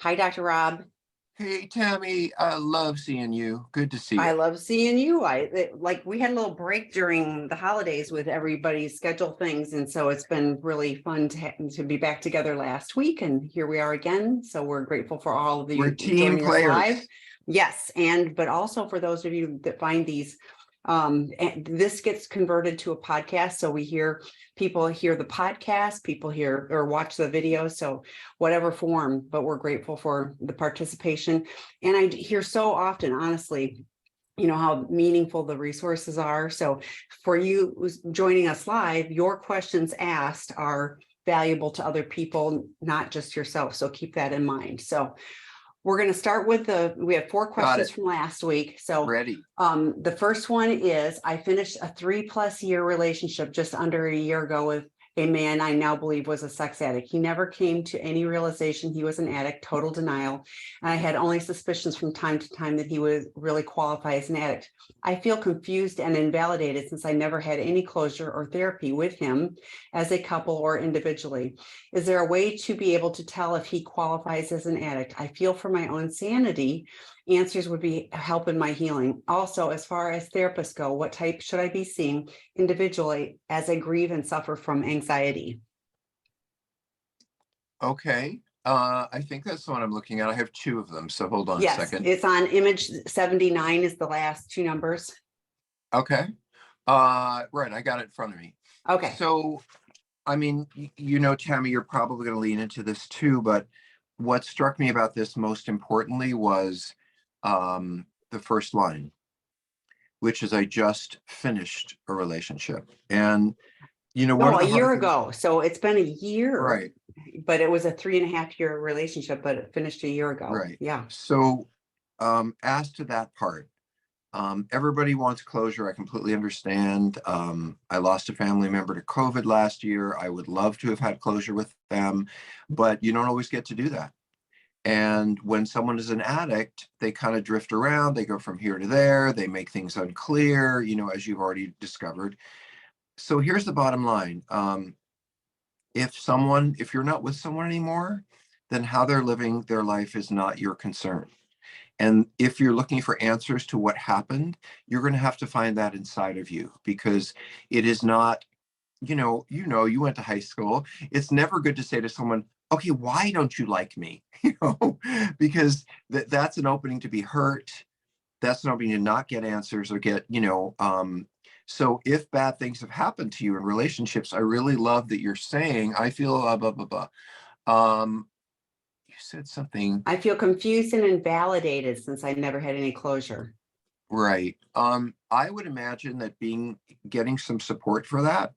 Hi, Dr. Rob. Hey, Tammy, I love seeing you. Good to see I you. love seeing you. We had a little break during the holidays with everybody's schedule things, and so it's been really fun to be back together last week, and here we are again. So we're grateful for all of We're you team joining us live. players. Yes, but also for those of you that find these, and this gets converted to a podcast, so people hear the podcast, people hear or watch the video, so whatever form. But we're grateful for the participation, and I hear so often, honestly, how meaningful the resources are. So for you joining us live, your questions asked are valuable to other people, not just yourself. So keep that in mind. So we're going to start with we have 4 Got questions it. from last week. So Ready. the first one is, I finished a 3+ year relationship just under a year ago with a man I now believe was a sex addict. He never came to any realization he was an addict, total denial. And I had only suspicions from time to time that he would really qualify as an addict. I feel confused and invalidated since I never had any closure or therapy with him as a couple or individually. Is there a way to be able to tell if he qualifies as an addict? I feel for my own sanity, answers would be help in my healing. Also, as far as therapists go, what type should I be seeing individually as I grieve and suffer from anxiety? Okay. I think that's the one I'm looking at. I have 2 of them, so hold on a Yes, second. it's on image 79 is the last 2 numbers. Okay. Right, I got it in front of me. Okay. So, I mean, Tammy, you're probably going to lean into this too, but what struck me about this most importantly was the first line, which is I just finished a relationship. And one No, of a the year hard things, ago. So it's been a year, right? but it was a 3.5 year relationship, but it finished a year ago. Right. Yeah. So, as to that part, everybody wants closure. I completely understand. I lost a family member to COVID last year. I would love to have had closure with them, but you don't always get to do that. And when someone is an addict, they kind of drift around. They go from here to there. They make things unclear, as you've already discovered. So here's the bottom line. If you're not with someone anymore, then how they're living their life is not your concern. And if you're looking for answers to what happened, you're going to have to find that inside of you, because it is not, you went to high school. It's never good to say to someone, okay, why don't you like me? Because that's an opening to be hurt. That's an opening to not get answers or get, so if bad things have happened to you in relationships, I really love that you're saying, I feel blah, blah, blah, blah. You said something. I feel confused and invalidated since I never had any closure. Right. I would imagine that getting some support for that,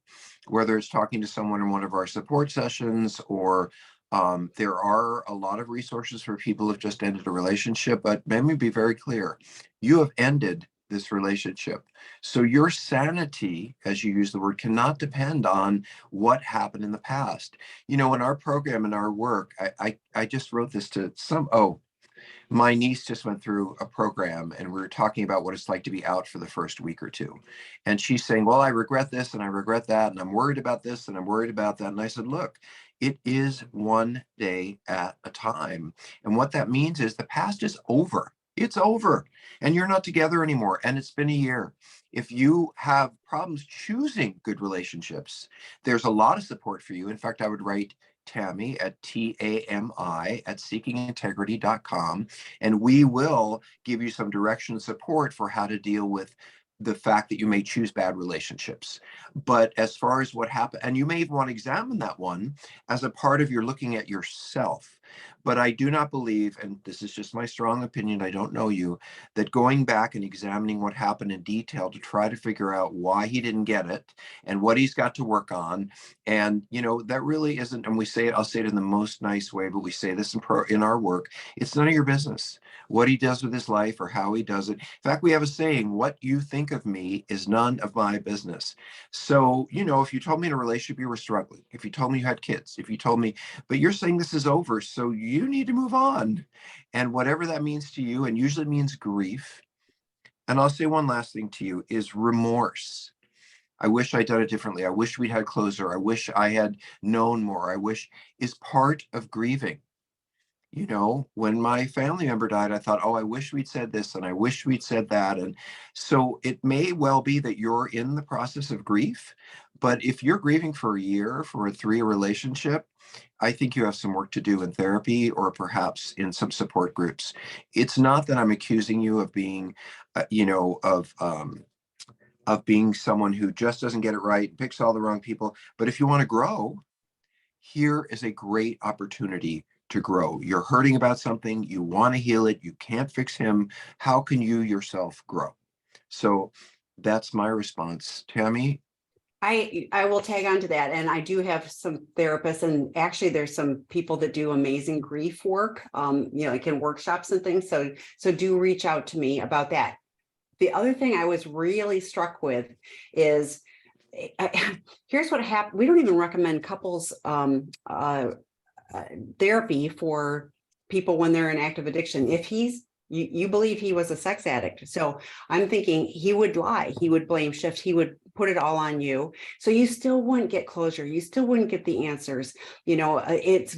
whether it's talking to someone in one of our support sessions, or there are a lot of resources for people who've just ended a relationship. But let me be very clear. You have ended this relationship. So your sanity, as you use the word, cannot depend on what happened in the past. In our program, in our work, I just wrote this to my niece just went through a program, and we were talking about what it's like to be out for the first week or two. And she's saying, well, I regret this and I regret that. And I'm worried about this and I'm worried about that. And I said, look, it is one day at a time. And what that means is the past is over. It's over. And you're not together anymore. And it's been a year. If you have problems choosing good relationships, there's a lot of support for you. In fact, I would write Tammy at TAMI at seekingintegrity.com, and we will give you some direction and support for how to deal with the fact that you may choose bad relationships. But as far as what happened, and you may even want to examine that one as a part of your looking at yourself. But I do not believe, and this is just my strong opinion, I don't know you, that going back and examining what happened in detail to try to figure out why he didn't get it and what he's got to work on. And, that really isn't, and I'll say it in the most nice way, but we say this in our work, it's none of your business what he does with his life or how he does it. In fact, we have a saying, what you think of me is none of my business. So, if you told me in a relationship you were struggling, if you told me you had kids, if you told me, but you're saying this is over, so you need to move on. And whatever that means to you, and usually means grief. And I'll say one last thing to you is remorse. I wish I'd done it differently. I wish we'd had closer. I wish I had known more. I wish is part of grieving. You know, when my family member died, I thought, oh, I wish we'd said this and I wish we'd said that. And so it may well be that you're in the process of grief, but if you're grieving for a year for a 3-year relationship, I think you have some work to do in therapy or perhaps in some support groups. It's not that I'm accusing you of being, you know, of being someone who just doesn't get it right, picks all the wrong people. But if you want to grow, here is a great opportunity to grow. You're hurting about something, you want to heal it, you can't fix him. How can you yourself grow? So that's my response. Tammy? I will tag on to that. And I do have some therapists, and actually there's some people that do amazing grief work, like in workshops and things. So do reach out to me about that. The other thing I was really struck with is here's what happened. We don't even recommend couples therapy for people when they're in active addiction. If you believe he was a sex addict. So I'm thinking he would lie, he would blame shift, he would put it all on you. So you still wouldn't get closure. You still wouldn't get the answers. It's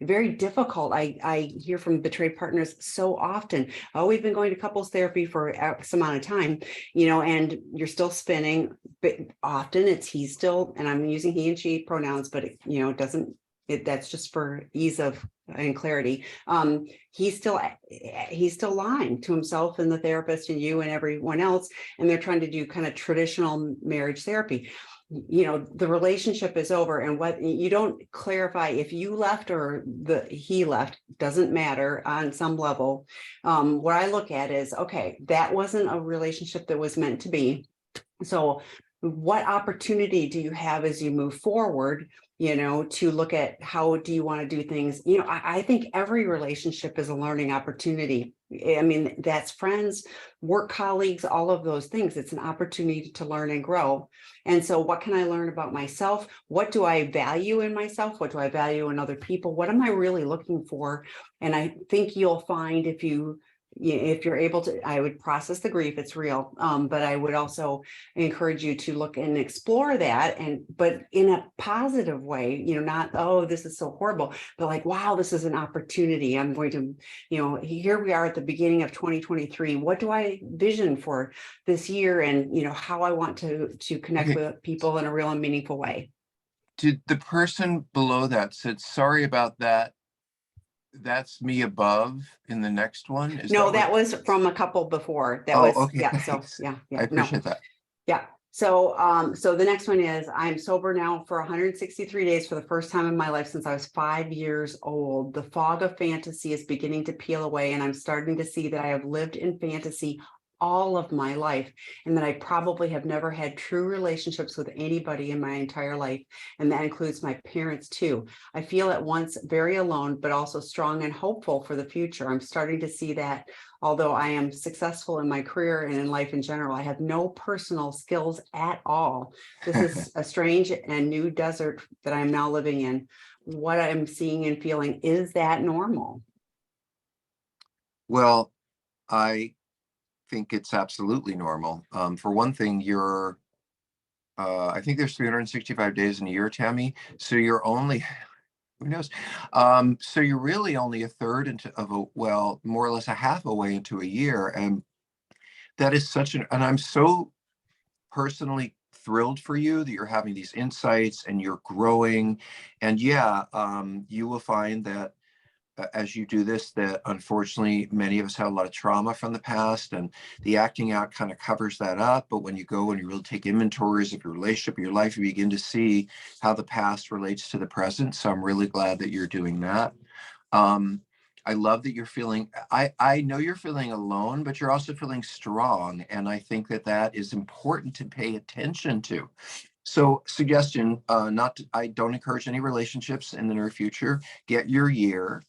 very difficult. I hear from betrayed partners so often, oh, we've been going to couples therapy for X amount of time, and you're still spinning, but often it's he's still, and I'm using he and she pronouns, but it doesn't, that's just for ease of and clarity. He's still lying to himself and the therapist and you and everyone else, and they're trying to do kind of traditional marriage therapy. The relationship is over, and what you don't clarify if you left or he left doesn't matter on some level. What I look at is, okay, that wasn't a relationship that was meant to be. So what opportunity do you have as you move forward, to look at how do you want to do things? I think every relationship is a learning opportunity. I mean, that's friends, work colleagues, all of those things. It's an opportunity to learn and grow. And so what can I learn about myself? What do I value in myself? What do I value in other people? What am I really looking for? And I think you'll find if you're able to, I would process the grief, it's real. But I would also encourage you to look and explore that, but in a positive way, not, oh, this is so horrible, but like, wow, this is an opportunity. I'm going to, here we are at the beginning of 2023. What do I vision for this year? And, how I want to connect Okay. with people in a real and meaningful way. Did the person below that said, sorry about that, that's me above in the next one? Is No, that what? that was from a couple before. That Oh, was, okay, yeah. So thanks. yeah, I no. appreciate that. Yeah. So the next one is, I'm sober now for 163 days for the first time in my life since I was 5 years old. The fog of fantasy is beginning to peel away, and I'm starting to see that I have lived in fantasy all of my life, and that I probably have never had true relationships with anybody in my entire life. And that includes my parents too. I feel at once very alone, but also strong and hopeful for the future. I'm starting to see that although I am successful in my career and in life in general, I have no personal skills at all. This is a strange and new desert that I'm now living in. What I'm seeing and feeling, is that normal? Well, I think it's absolutely normal. For one thing, I think there's 365 days in a year, Tammy. So you're only, who knows? So you're really only a third well, more or less a half away into a year. And that is and I'm so personally thrilled for you that you're having these insights and you're growing. And yeah, you will find that as you do this, that unfortunately many of us have a lot of trauma from the past, and the acting out kind of covers that up. But when you go and you really take inventories of your relationship, your life, you begin to see how the past relates to the present. So I'm really glad that you're doing that. um, I love that you're feeling, I know you're feeling alone, but you're also feeling strong, and I think that that is important to pay attention to. So suggestion, I don't encourage any relationships in the near future. Get your year,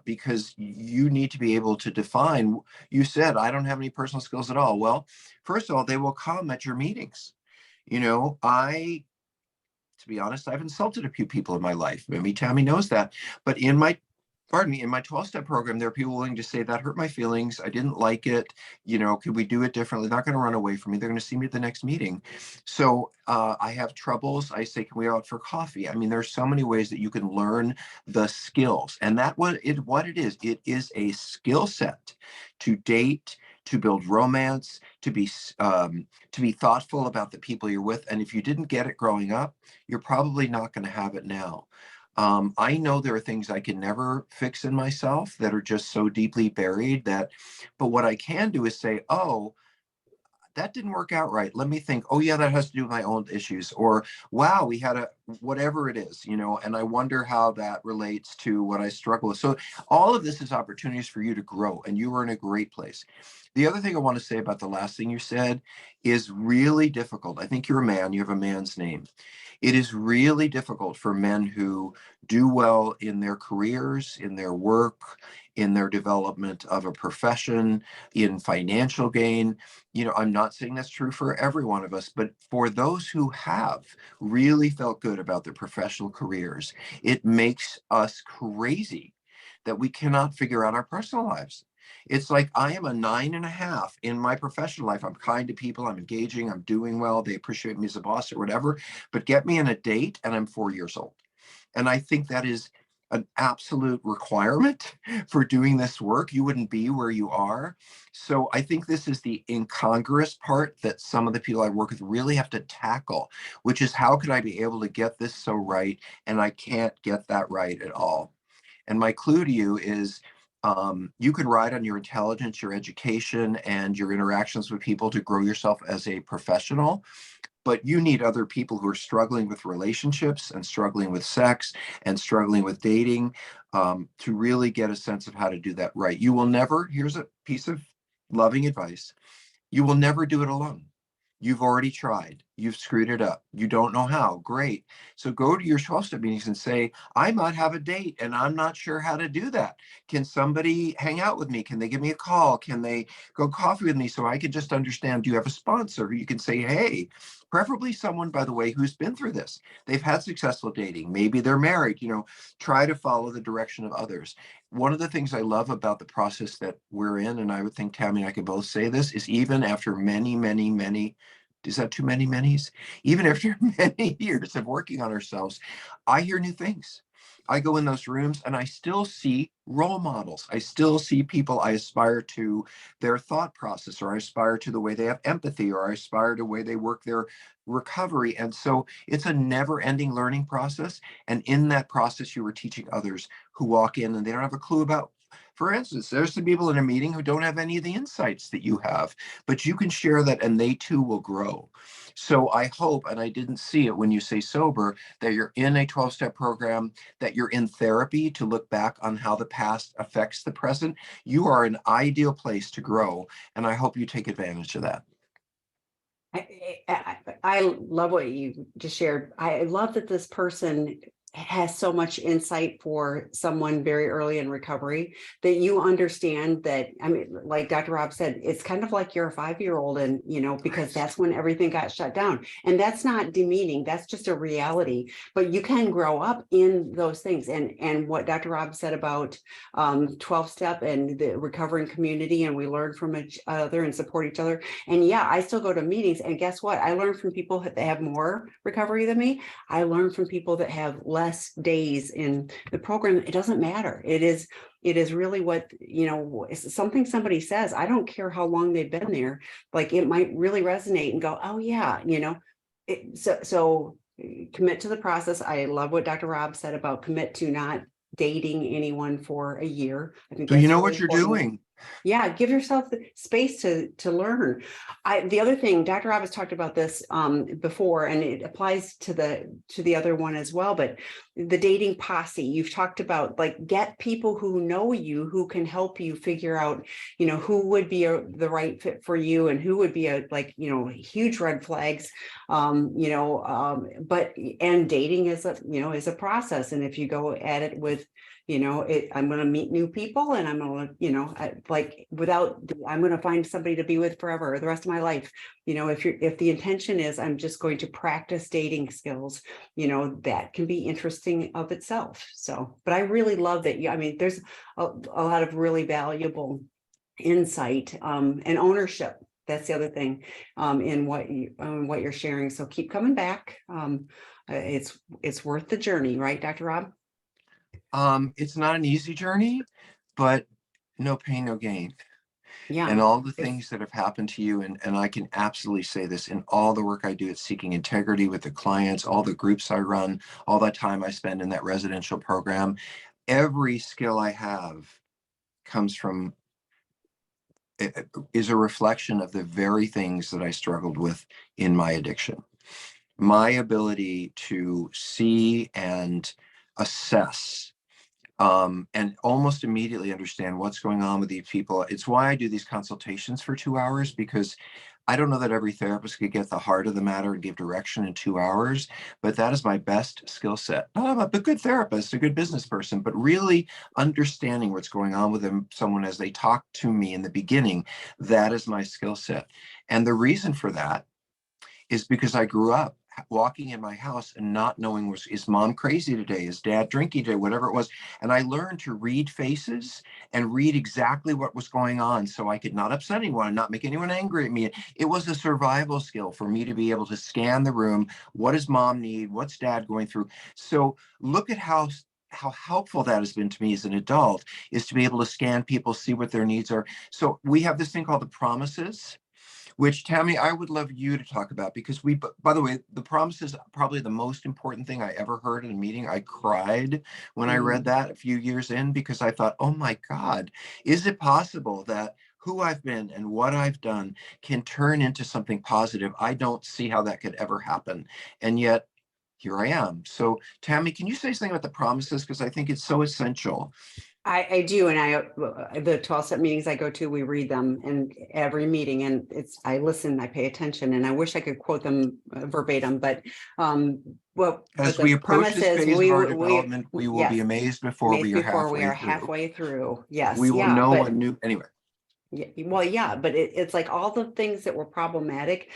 because you need to be able to define. You said, I don't have any personal skills at all. Well, first of all, they will come at your meetings. To be honest, I've insulted a few people in my life. Maybe Tammy knows that. But in my pardon me, in my 12-step program, there are people willing to say that hurt my feelings. I didn't like it. Could we do it differently? They're not going to run away from me. They're going to see me at the next meeting. So I have troubles. I say, can we go out for coffee? I mean, there's so many ways that you can learn the skills. And what it is a skill set to date, to build romance, to be thoughtful about the people you're with. And if you didn't get it growing up, you're probably not going to have it now. I know there are things I can never fix in myself that are just so deeply buried but what I can do is say, oh, that didn't work out right. Let me think, oh yeah, that has to do with my own issues. Or wow, we had whatever it is, and I wonder how that relates to what I struggle with. So all of this is opportunities for you to grow, and you are in a great place. The other thing I want to say about the last thing you said is really difficult. I think you're a man, you have a man's name. It is really difficult for men who do well in their careers, in their work, in their development of a profession, in financial gain. I'm not saying that's true for every one of us, but for those who have really felt good about their professional careers, it makes us crazy that we cannot figure out our personal lives. It's like I am a 9.5 in my professional life. I'm kind to people, I'm engaging, I'm doing well, they appreciate me as a boss or whatever, but get me in a date and I'm 4 years old. And I think that is an absolute requirement for doing this work. You wouldn't be where you are. So I think this is the incongruous part that some of the people I work with really have to tackle, which is how can I be able to get this so right? And I can't get that right at all. And my clue to you is you can ride on your intelligence, your education, and your interactions with people to grow yourself as a professional. But you need other people who are struggling with relationships and struggling with sex and struggling with dating to really get a sense of how to do that right. You will never, here's a piece of loving advice, you will never do it alone. You've already tried. You've screwed it up. You don't know how. Great. So go to your 12-step meetings and say, I might have a date and I'm not sure how to do that. Can somebody hang out with me? Can they give me a call? Can they go coffee with me so I can just understand? Do you have a sponsor who you can say, hey, preferably someone, by the way, who's been through this? They've had successful dating. Maybe they're married. Try to follow the direction of others. One of the things I love about the process that we're in, and I would think Tammy and I could both say this, is even after many, many, many, is that too many manys? Even after many years of working on ourselves, I hear new things. I go in those rooms and I still see role models. I still see people I aspire to their thought process, or I aspire to the way they have empathy, or I aspire to the way they work their recovery. And so it's a never ending learning process. And in that process, you are teaching others who walk in and they don't have a clue about. For instance, there's some people in a meeting who don't have any of the insights that you have, but you can share that and they too will grow. So I hope, and I didn't see it when you say sober, that you're in a 12-step program, that you're in therapy to look back on how the past affects the present. You are an ideal place to grow, and I hope you take advantage of that. I love what you just shared. I love that this person has so much insight for someone very early in recovery, that you understand that. I mean, like Dr. Rob said, it's kind of like you're a 5-year-old, and because that's when everything got shut down. And that's not demeaning, that's just a reality. But you can grow up in those things. And what Dr. Rob said about 12-step and the recovering community, and we learn from each other and support each other. And yeah, I still go to meetings, and guess what? I learn from people that have more recovery than me. I learn from people that have less days in the program. It doesn't matter. It is really what, something somebody says. I don't care how long they've been there. Like, it might really resonate and go, oh yeah, so commit to the process. I love what Dr. Rob said about commit to not dating anyone for a year. I think So you that's know really what you're important. doing. Yeah, give yourself the space to learn. The other thing, Dr. Rob has talked about this before, and it applies to the other one as well, but the dating posse, you've talked about, like, get people who know you, who can help you figure out, who would be the right fit for you, and who would be huge red flags. But dating is a process. And if you go at it with, I'm going to meet new people, and I'm going to, like without, I'm going to find somebody to be with forever, the rest of my life. If the intention is, I'm just going to practice dating skills, that can be interesting of itself. So, but I really love that. I mean, there's a lot of really valuable insight, and ownership. That's the other thing, in what you're sharing. So keep coming back. It's worth the journey, right, Dr. Rob? It's not an easy journey, but no pain, no gain. Yeah. And all the It's, things that have happened to you, and I can absolutely say this in all the work I do at Seeking Integrity with the clients, all the groups I run, all the time I spend in that residential program, every skill I have comes from, is a reflection of the very things that I struggled with in my addiction. My ability to see and assess, and almost immediately understand what's going on with these people. It's why I do these consultations for 2 hours, because I don't know that every therapist could get the heart of the matter and give direction in 2 hours, but that is my best skill set. I'm a good therapist, a good business person, but really understanding what's going on with them, someone as they talk to me in the beginning, that is my skill set. And the reason for that is because I grew up walking in my house and not knowing, is mom crazy today? Is dad drinking today? Whatever it was. And I learned to read faces and read exactly what was going on so I could not upset anyone and not make anyone angry at me. It was a survival skill for me to be able to scan the room. What does mom need? What's dad going through? So look at how helpful that has been to me as an adult, is to be able to scan people, see what their needs are. So we have this thing called the promises, which, Tammy, I would love you to talk about, because by the way, the promise is probably the most important thing I ever heard in a meeting. I cried when I read that a few years in, because I thought, oh my God, is it possible that who I've been and what I've done can turn into something positive? I don't see how that could ever happen. And yet here I am. So Tammy, can you say something about the promises? Because I think it's so essential. I do. And the 12-step meetings I go to, we read them in every meeting, and I listen, I pay attention, and I wish I could quote them verbatim, but As we the approach premise this is phase of our development, we will be yes, amazed before amazed we are before we halfway are through. halfway through. Yes. We will Yeah. know a But new, anyway. yeah, well, yeah, but it's like all the things that were problematic,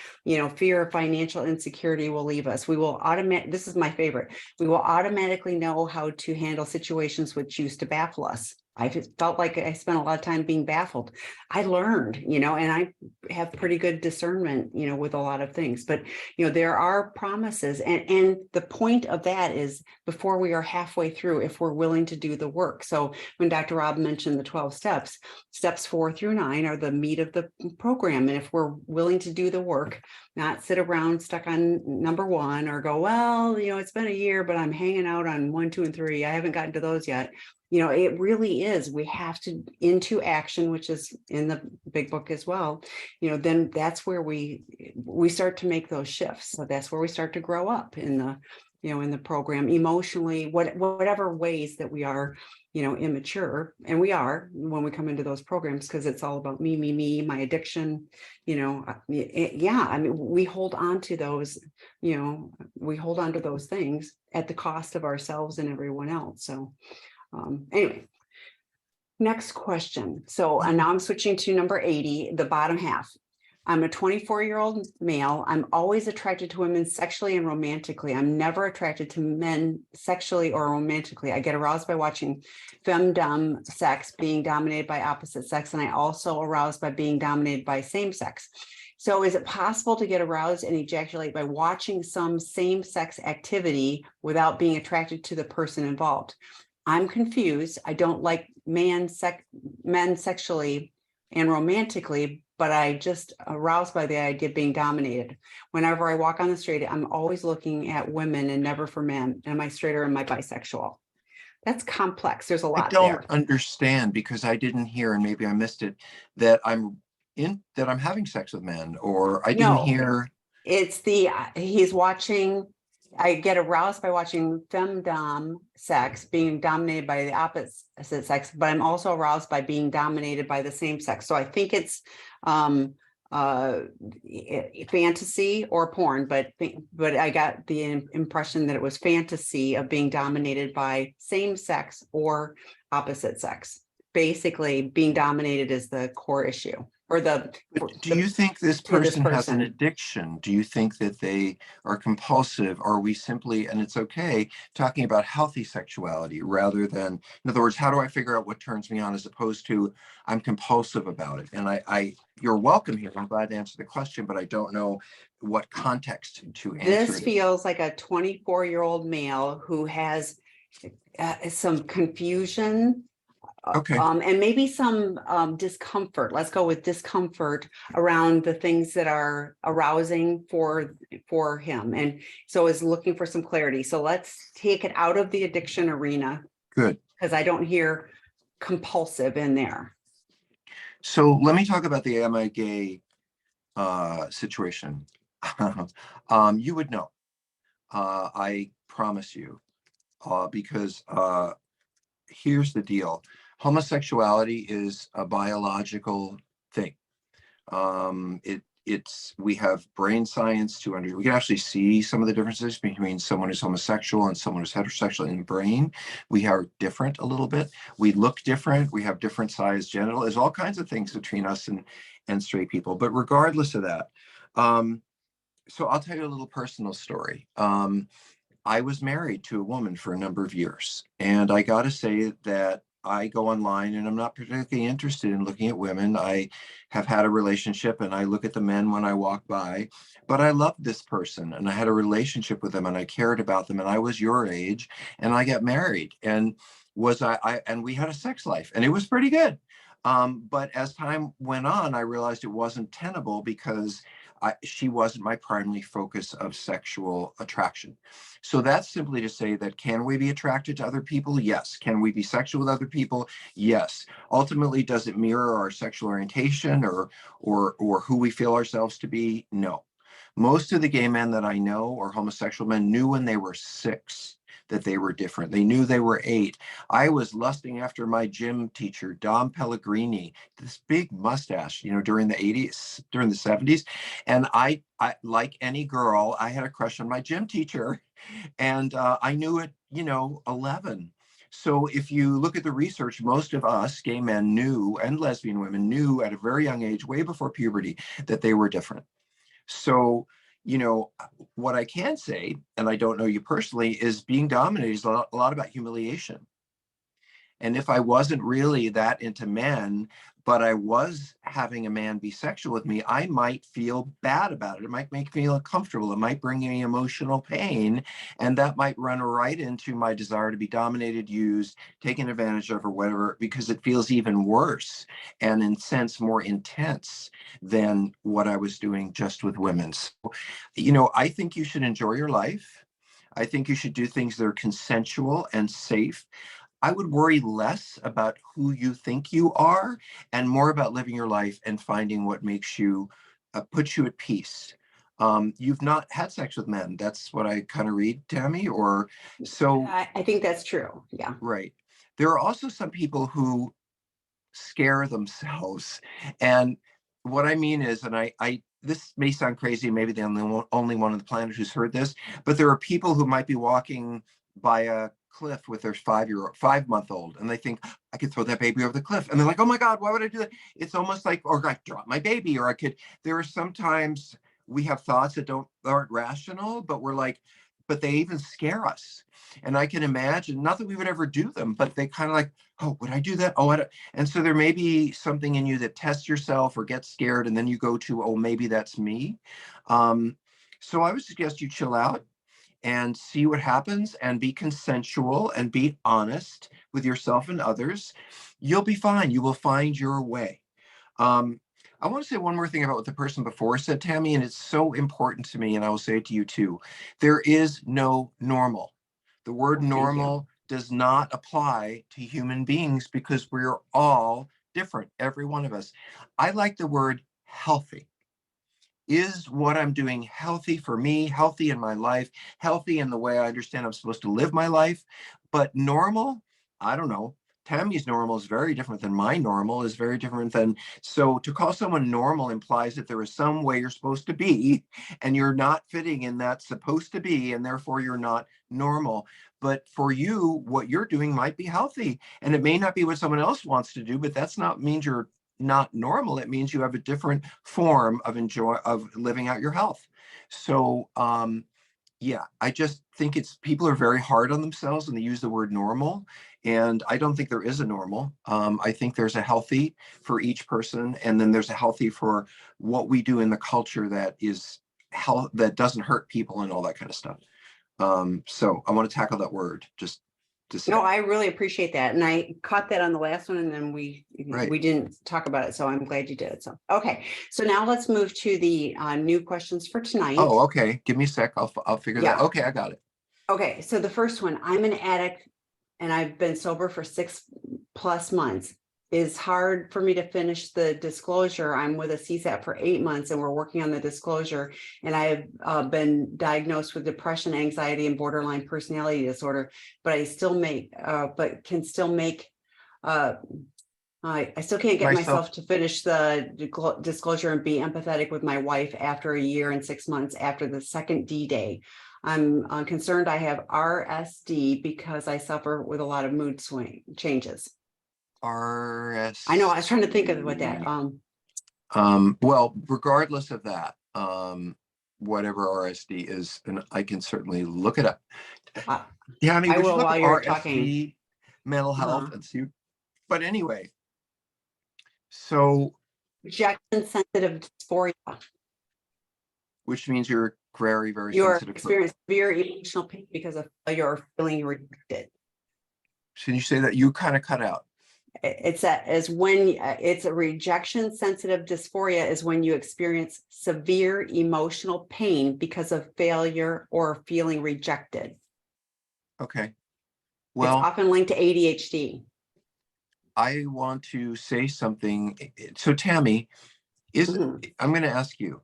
fear of financial insecurity will leave us. We will this is my favorite. We will automatically know how to handle situations which used to baffle us. I just felt like I spent a lot of time being baffled. I learned, and I have pretty good discernment, with a lot of things, but, there are promises. And the point of that is before we are halfway through, if we're willing to do the work. So when Dr. Rob mentioned the 12 steps, steps 4 through 9 are the meat of the program. And if we're willing to do the work, not sit around stuck on number 1 or go, well, it's been a year, but I'm hanging out on 1, 2, and 3. I haven't gotten to those yet. It really is. We have to into action, which is in the big book as well. Then that's where we start to make those shifts. So that's where we start to grow up in the, in the program emotionally, whatever ways that we are, immature, and we are when we come into those programs, because it's all about me, my addiction, yeah. I mean, we hold on to those, we hold on to those things at the cost of ourselves and everyone else. So anyway, next question. So and now I'm switching to number 80, the bottom half. I'm a 24-year-old male. I'm always attracted to women sexually and romantically. I'm never attracted to men sexually or romantically. I get aroused by watching femdom sex, being dominated by opposite sex, and I also aroused by being dominated by same sex. So is it possible to get aroused and ejaculate by watching some same-sex activity without being attracted to the person involved? I'm confused. I don't like men sexually and romantically, but I just aroused by the idea of being dominated. Whenever I walk on the street, I'm always looking at women and never for men. Am I straight or am I bisexual? That's complex. There's a I lot don't there. understand, because I didn't hear, and maybe I missed it, that I'm having sex with men, or I didn't No, hear. it's I get aroused by watching femdom sex, being dominated by the opposite sex, but I'm also aroused by being dominated by the same sex. So I think it's fantasy or porn, but I got the impression that it was fantasy of being dominated by same sex or opposite sex. basically being dominated is the core issue, or Do you think this to this person has an person. addiction? Do you think that they are compulsive? Are we simply, and it's okay, talking about healthy sexuality rather than, in other words, how do I figure out what turns me on as opposed to I'm compulsive about it? And you're welcome here. I'm glad to answer the question, but I don't know what context to answer This it. feels like a 24-year-old male who has some confusion, Okay, and maybe some discomfort. Let's go with discomfort around the things that are arousing for him, and so is looking for some clarity. So let's take it out of the addiction arena, good. because I don't hear compulsive in there. So let me talk about the am I gay situation. You would know. I promise you, because here's the deal. Homosexuality is a biological thing. We have brain science we can actually see some of the differences between someone who's homosexual and someone who's heterosexual in the brain. We are different a little bit. We look different. We have different size genital. There's all kinds of things between us and straight people. But regardless of that, so I'll tell you a little personal story. I was married to a woman for a number of years, and I got to say that I go online and I'm not particularly interested in looking at women. I have had a relationship and I look at the men when I walk by, but I loved this person and I had a relationship with them and I cared about them and I was your age and I got married and and we had a sex life and it was pretty good. But as time went on, I realized it wasn't tenable because she wasn't my primary focus of sexual attraction. So that's simply to say that can we be attracted to other people? Yes. Can we be sexual with other people? Yes. Ultimately, does it mirror our sexual orientation or who we feel ourselves to be? No. Most of the gay men that I know or homosexual men knew when they were 6 that they were different. They knew they were 8. I was lusting after my gym teacher, Dom Pellegrini, this big mustache, during the 80s, during the 70s. And I like any girl, I had a crush on my gym teacher. And I knew it, 11. So if you look at the research, most of us gay men knew, and lesbian women knew at a very young age, way before puberty, that they were different. So, what I can say, and I don't know you personally, is being dominated is a lot about humiliation. And if I wasn't really that into men, but I was having a man be sexual with me, I might feel bad about it. It might make me uncomfortable. It might bring me emotional pain. And that might run right into my desire to be dominated, used, taken advantage of, or whatever, because it feels even worse and in sense more intense than what I was doing just with women. So, I think you should enjoy your life. I think you should do things that are consensual and safe. I would worry less about who you think you are and more about living your life and finding what makes you, puts you at peace. You've not had sex with men. That's what I kind of read, Tammy, or so, I think that's true. Yeah. right. There are also some people who scare themselves. And what I mean is, and this may sound crazy, maybe the only one on the planet who's heard this, but there are people who might be walking by a cliff with their 5-month-old, and they think I could throw that baby over the cliff, and they're like, oh my God, why would I do that? It's almost like, or I drop my baby, or I could. There are sometimes we have thoughts that aren't rational, but we're like, but they even scare us. And I can imagine, not that we would ever do them, but they kind of like, oh, would I do that? Oh, I don't. And so there may be something in you that tests yourself or gets scared, and then you go to, oh, maybe that's me. So I would suggest you chill out and see what happens and be consensual and be honest with yourself and others. You'll be fine. You will find your way. Um, I want to say one more thing about what the person before said, Tammy, and it's so important to me, and I will say it to you too. There is no normal. The word Oh, thank you. normal does not apply to human beings because we're all different, every one of us. I like the word healthy. Is what I'm doing healthy for me, healthy in my life, healthy in the way I understand I'm supposed to live my life? But normal, I don't know. Tammy's normal is very different than my normal is very different than. So to call someone normal implies that there is some way you're supposed to be and you're not fitting in that supposed to be, and therefore you're not normal. but for you, what you're doing might be healthy, and it may not be what someone else wants to do, but that's not means you're not normal. It means you have a different form of living out your health. So yeah, I just think people are very hard on themselves when they use the word normal. And I don't think there is a normal. I think there's a healthy for each person, and then there's a healthy for what we do in the culture that is health, that doesn't hurt people and all that kind of stuff. So I want to tackle that word just to say. No, I really appreciate that. And I caught that on the last one, and then we Right. didn't talk about it. So I'm glad you did. So, okay. So now let's move to the new questions for tonight. Oh, okay. Give me a sec. I'll figure that. Yeah. Okay, I got it. Okay. So the first one, I'm an addict and I've been sober for 6+ months. It's hard for me to finish the disclosure. I'm with a CSAT for 8 months and we're working on the disclosure. And I have been diagnosed with depression, anxiety, and borderline personality disorder, but I still make, but can still make, I still can't get myself to finish the disclosure and be empathetic with my wife after a year and 6 months after the second D-Day. I'm concerned I have RSD because I suffer with a lot of mood swing changes. RS. I know, I was trying to think of what that, well, regardless of that, whatever RSD is, and I can certainly look it up. Yeah, I mean, I we should will look while at you're RSD, talking. mental health, and see. But anyway, so Rejection sensitive dysphoria. which means you're very, very You're sensitive. experiencing severe emotional pain because of failure or feeling rejected. Can you say that? You kind of cut out. It's a rejection sensitive dysphoria is when you experience severe emotional pain because of failure or feeling rejected. Okay. It's Well, often linked to ADHD. I want to say something. So Tammy, I'm going to ask you,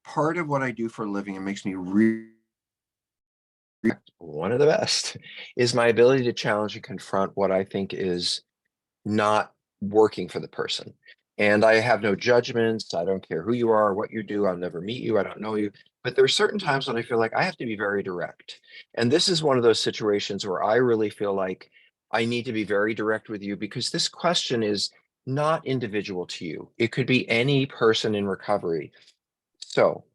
part of what I do for a living, it makes me really one of the best, is my ability to challenge and confront what I think is not working for the person. And I have no judgments. I don't care who you are, what you do. I'll never meet you. I don't know you. But there are certain times when I feel like I have to be very direct. And this is one of those situations where I really feel like I need to be very direct with you, because this question is not individual to you. It could be any person in recovery. So,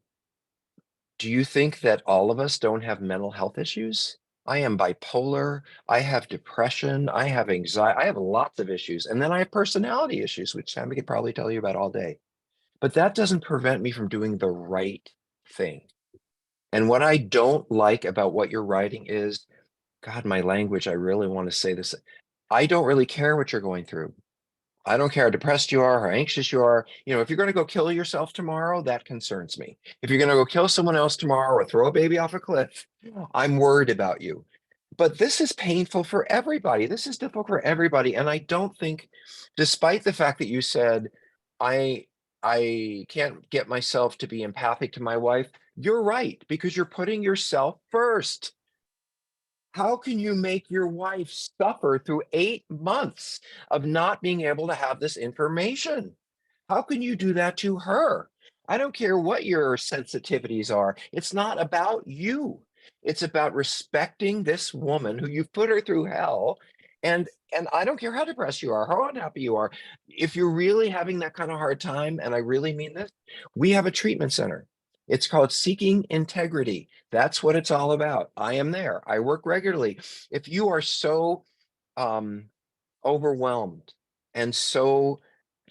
do you think that all of us don't have mental health issues? I am bipolar. I have depression. I have anxiety. I have lots of issues. And then I have personality issues, which Sammy could probably tell you about all day. But that doesn't prevent me from doing the right thing. And what I don't like about what you're writing is, God, my language, I really want to say this. I don't really care what you're going through. I don't care how depressed you are, how anxious you are. If you're going to go kill yourself tomorrow, that concerns me. If you're going to go kill someone else tomorrow or throw a baby off a cliff, I'm worried about you. But this is painful for everybody. This is difficult for everybody. And I don't think, despite the fact that you said, I I can't get myself to be empathic to my wife, you're right, because you're putting yourself first. How can you make your wife suffer through 8 months of not being able to have this information? How can you do that to her? I don't care what your sensitivities are. It's not about you. It's about respecting this woman who you've put her through hell. And I don't care how depressed you are, how unhappy you are. If you're really having that kind of hard time, and I really mean this, we have a treatment center. It's called Seeking Integrity. That's what it's all about. I am there. I work regularly. If you are so um, overwhelmed and so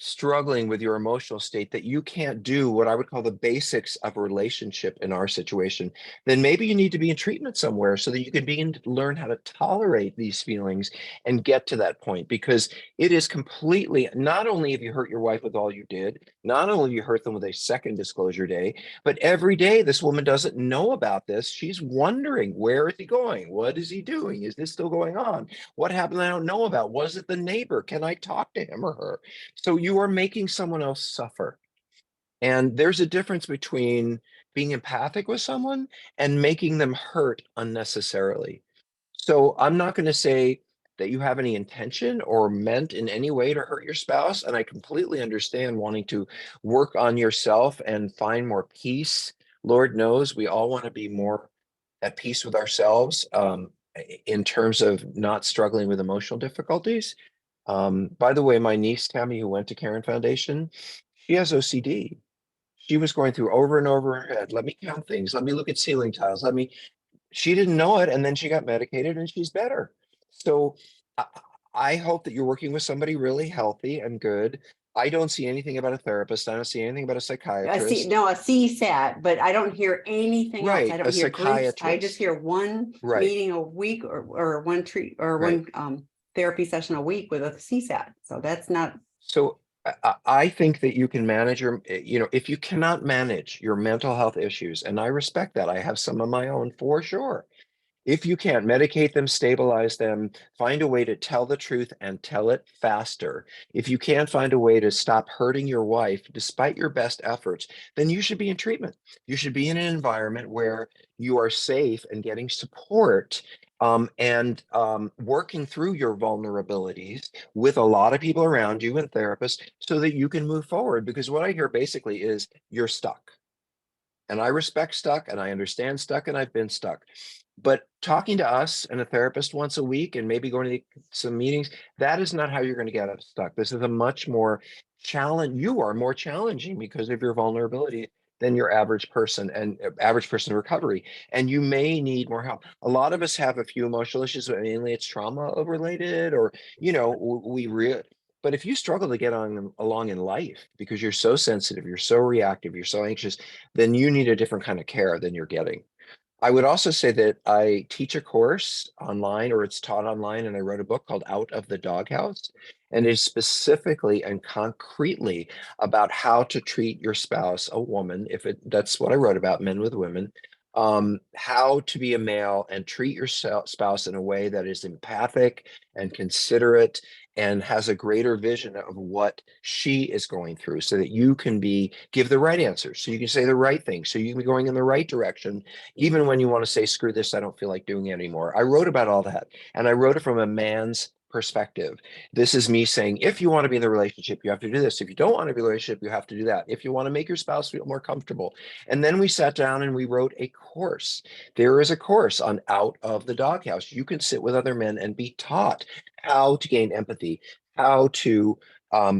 struggling with your emotional state that you can't do what I would call the basics of a relationship in our situation, then maybe you need to be in treatment somewhere so that you can begin to learn how to tolerate these feelings and get to that point. Because it is completely, not only have you hurt your wife with all you did, not only have you hurt them with a second disclosure day, but every day this woman doesn't know about this. She's wondering, where is he going? What is he doing? Is this still going on? What happened I don't know about? Was it the neighbor? Can I talk to him or her? So you are making someone else suffer. And there's a difference between being empathic with someone and making them hurt unnecessarily. So I'm not going to say that you have any intention or meant in any way to hurt your spouse. And I completely understand wanting to work on yourself and find more peace. Lord knows we all want to be more at peace with ourselves. in terms of not struggling with emotional difficulties. By the way, my niece Tammy, who went to Karen Foundation, she has OCD. She was going through over and over in her head. Let me count things. Let me look at ceiling tiles. She didn't know it. And then she got medicated and she's better. So I, I hope that you're working with somebody really healthy and good. I don't see anything about a therapist. I don't see anything about a psychiatrist. A CSAT, but I don't hear anything else. I Right. don't A hear groups. I just psychiatrist. hear one Right. meeting a week or one treat or Right. one therapy session a week with a CSAT. So that's not. So I think that you can manage your, if you cannot manage your mental health issues, and I respect that, I have some of my own for sure. If you can't medicate them, stabilize them, find a way to tell the truth and tell it faster. If you can't find a way to stop hurting your wife despite your best efforts, then you should be in treatment. You should be in an environment where you are safe and getting support, and working through your vulnerabilities with a lot of people around you and therapists so that you can move forward. Because what I hear basically is you're stuck. And I respect stuck and I understand stuck and I've been stuck. But talking to us and a therapist once a week and maybe going to some meetings, that is not how you're going to get unstuck. This is a much more challenge. You are more challenging because of your vulnerability than your average person and average person in recovery. And you may need more help. A lot of us have a few emotional issues, but mainly it's trauma related, or, but if you struggle to get on along in life because you're so sensitive, you're so reactive, you're so anxious, then you need a different kind of care than you're getting. I would also say that I teach a course online, or it's taught online, and I wrote a book called Out of the Doghouse, and it's specifically and concretely about how to treat your spouse, a woman, that's what I wrote about, men with women, how to be a male and treat your spouse in a way that is empathic and considerate and has a greater vision of what she is going through, so that you can give the right answers, so you can say the right thing, so you can be going in the right direction even when you want to say, screw this, I don't feel like doing it anymore. I wrote about all that, and I wrote it from a man's perspective. This is me saying, if you want to be in the relationship, you have to do this. If you don't want to be in a relationship, you have to do that. If you want to make your spouse feel more comfortable. And then we sat down and we wrote a course. There is a course on Out of the Doghouse. You can sit with other men and be taught how to gain empathy, how to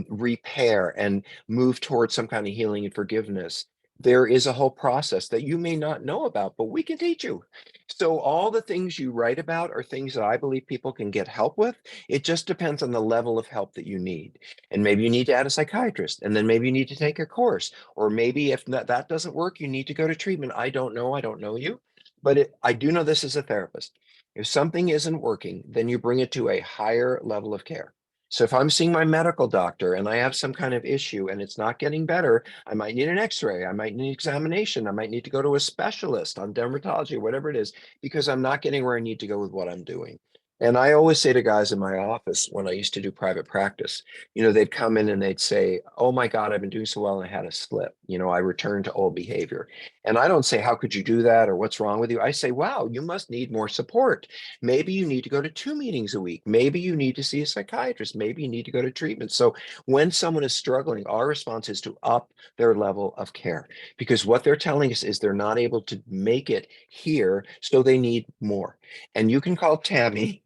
repair and move towards some kind of healing and forgiveness. There is a whole process that you may not know about, but we can teach you. So all the things you write about are things that I believe people can get help with. It just depends on the level of help that you need. And maybe you need to add a psychiatrist, and then maybe you need to take a course, or maybe if that doesn't work, you need to go to treatment. I don't know. I don't know you, but I do know this as a therapist. If something isn't working, then you bring it to a higher level of care. So if I'm seeing my medical doctor and I have some kind of issue and it's not getting better, I might need an x-ray, I might need examination, I might need to go to a specialist on dermatology, whatever it is, because I'm not getting where I need to go with what I'm doing. And I always say to guys in my office when I used to do private practice, they'd come in and they'd say, oh my God, I've been doing so well and I had a slip. I returned to old behavior. And I don't say, how could you do that? Or what's wrong with you? I say, wow, you must need more support. Maybe you need to go to 2 meetings a week. Maybe you need to see a psychiatrist. Maybe you need to go to treatment. So when someone is struggling, our response is to up their level of care, because what they're telling us is they're not able to make it here, so they need more. And you can call Tammy,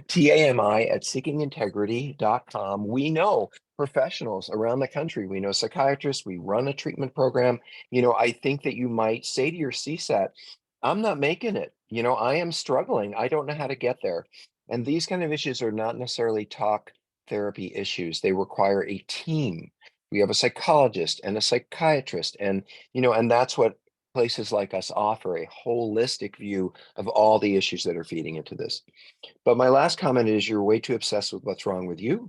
TAMI, at seekingintegrity.com. We know professionals around the country. We know psychiatrists. We run a treatment program. I think that you might say to your CSAT, I'm not making it. I am struggling. I don't know how to get there. And these kind of issues are not necessarily talk therapy issues. They require a team. We have a psychologist and a psychiatrist, and that's what places like us offer, a holistic view of all the issues that are feeding into this. But my last comment is, you're way too obsessed with what's wrong with you.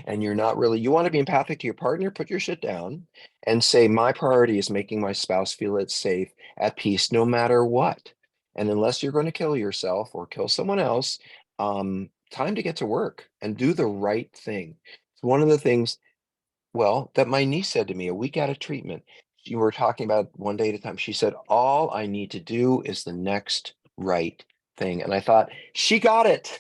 And you want to be empathic to your partner, put your shit down and say, my priority is making my spouse feel it's safe, at peace, no matter what. And unless you're going to kill yourself or kill someone else, time to get to work and do the right thing. It's one of the things, well, that my niece said to me a week out of treatment. You were talking about one day at a time. She said, all I need to do is the next right thing. And I thought, she got it.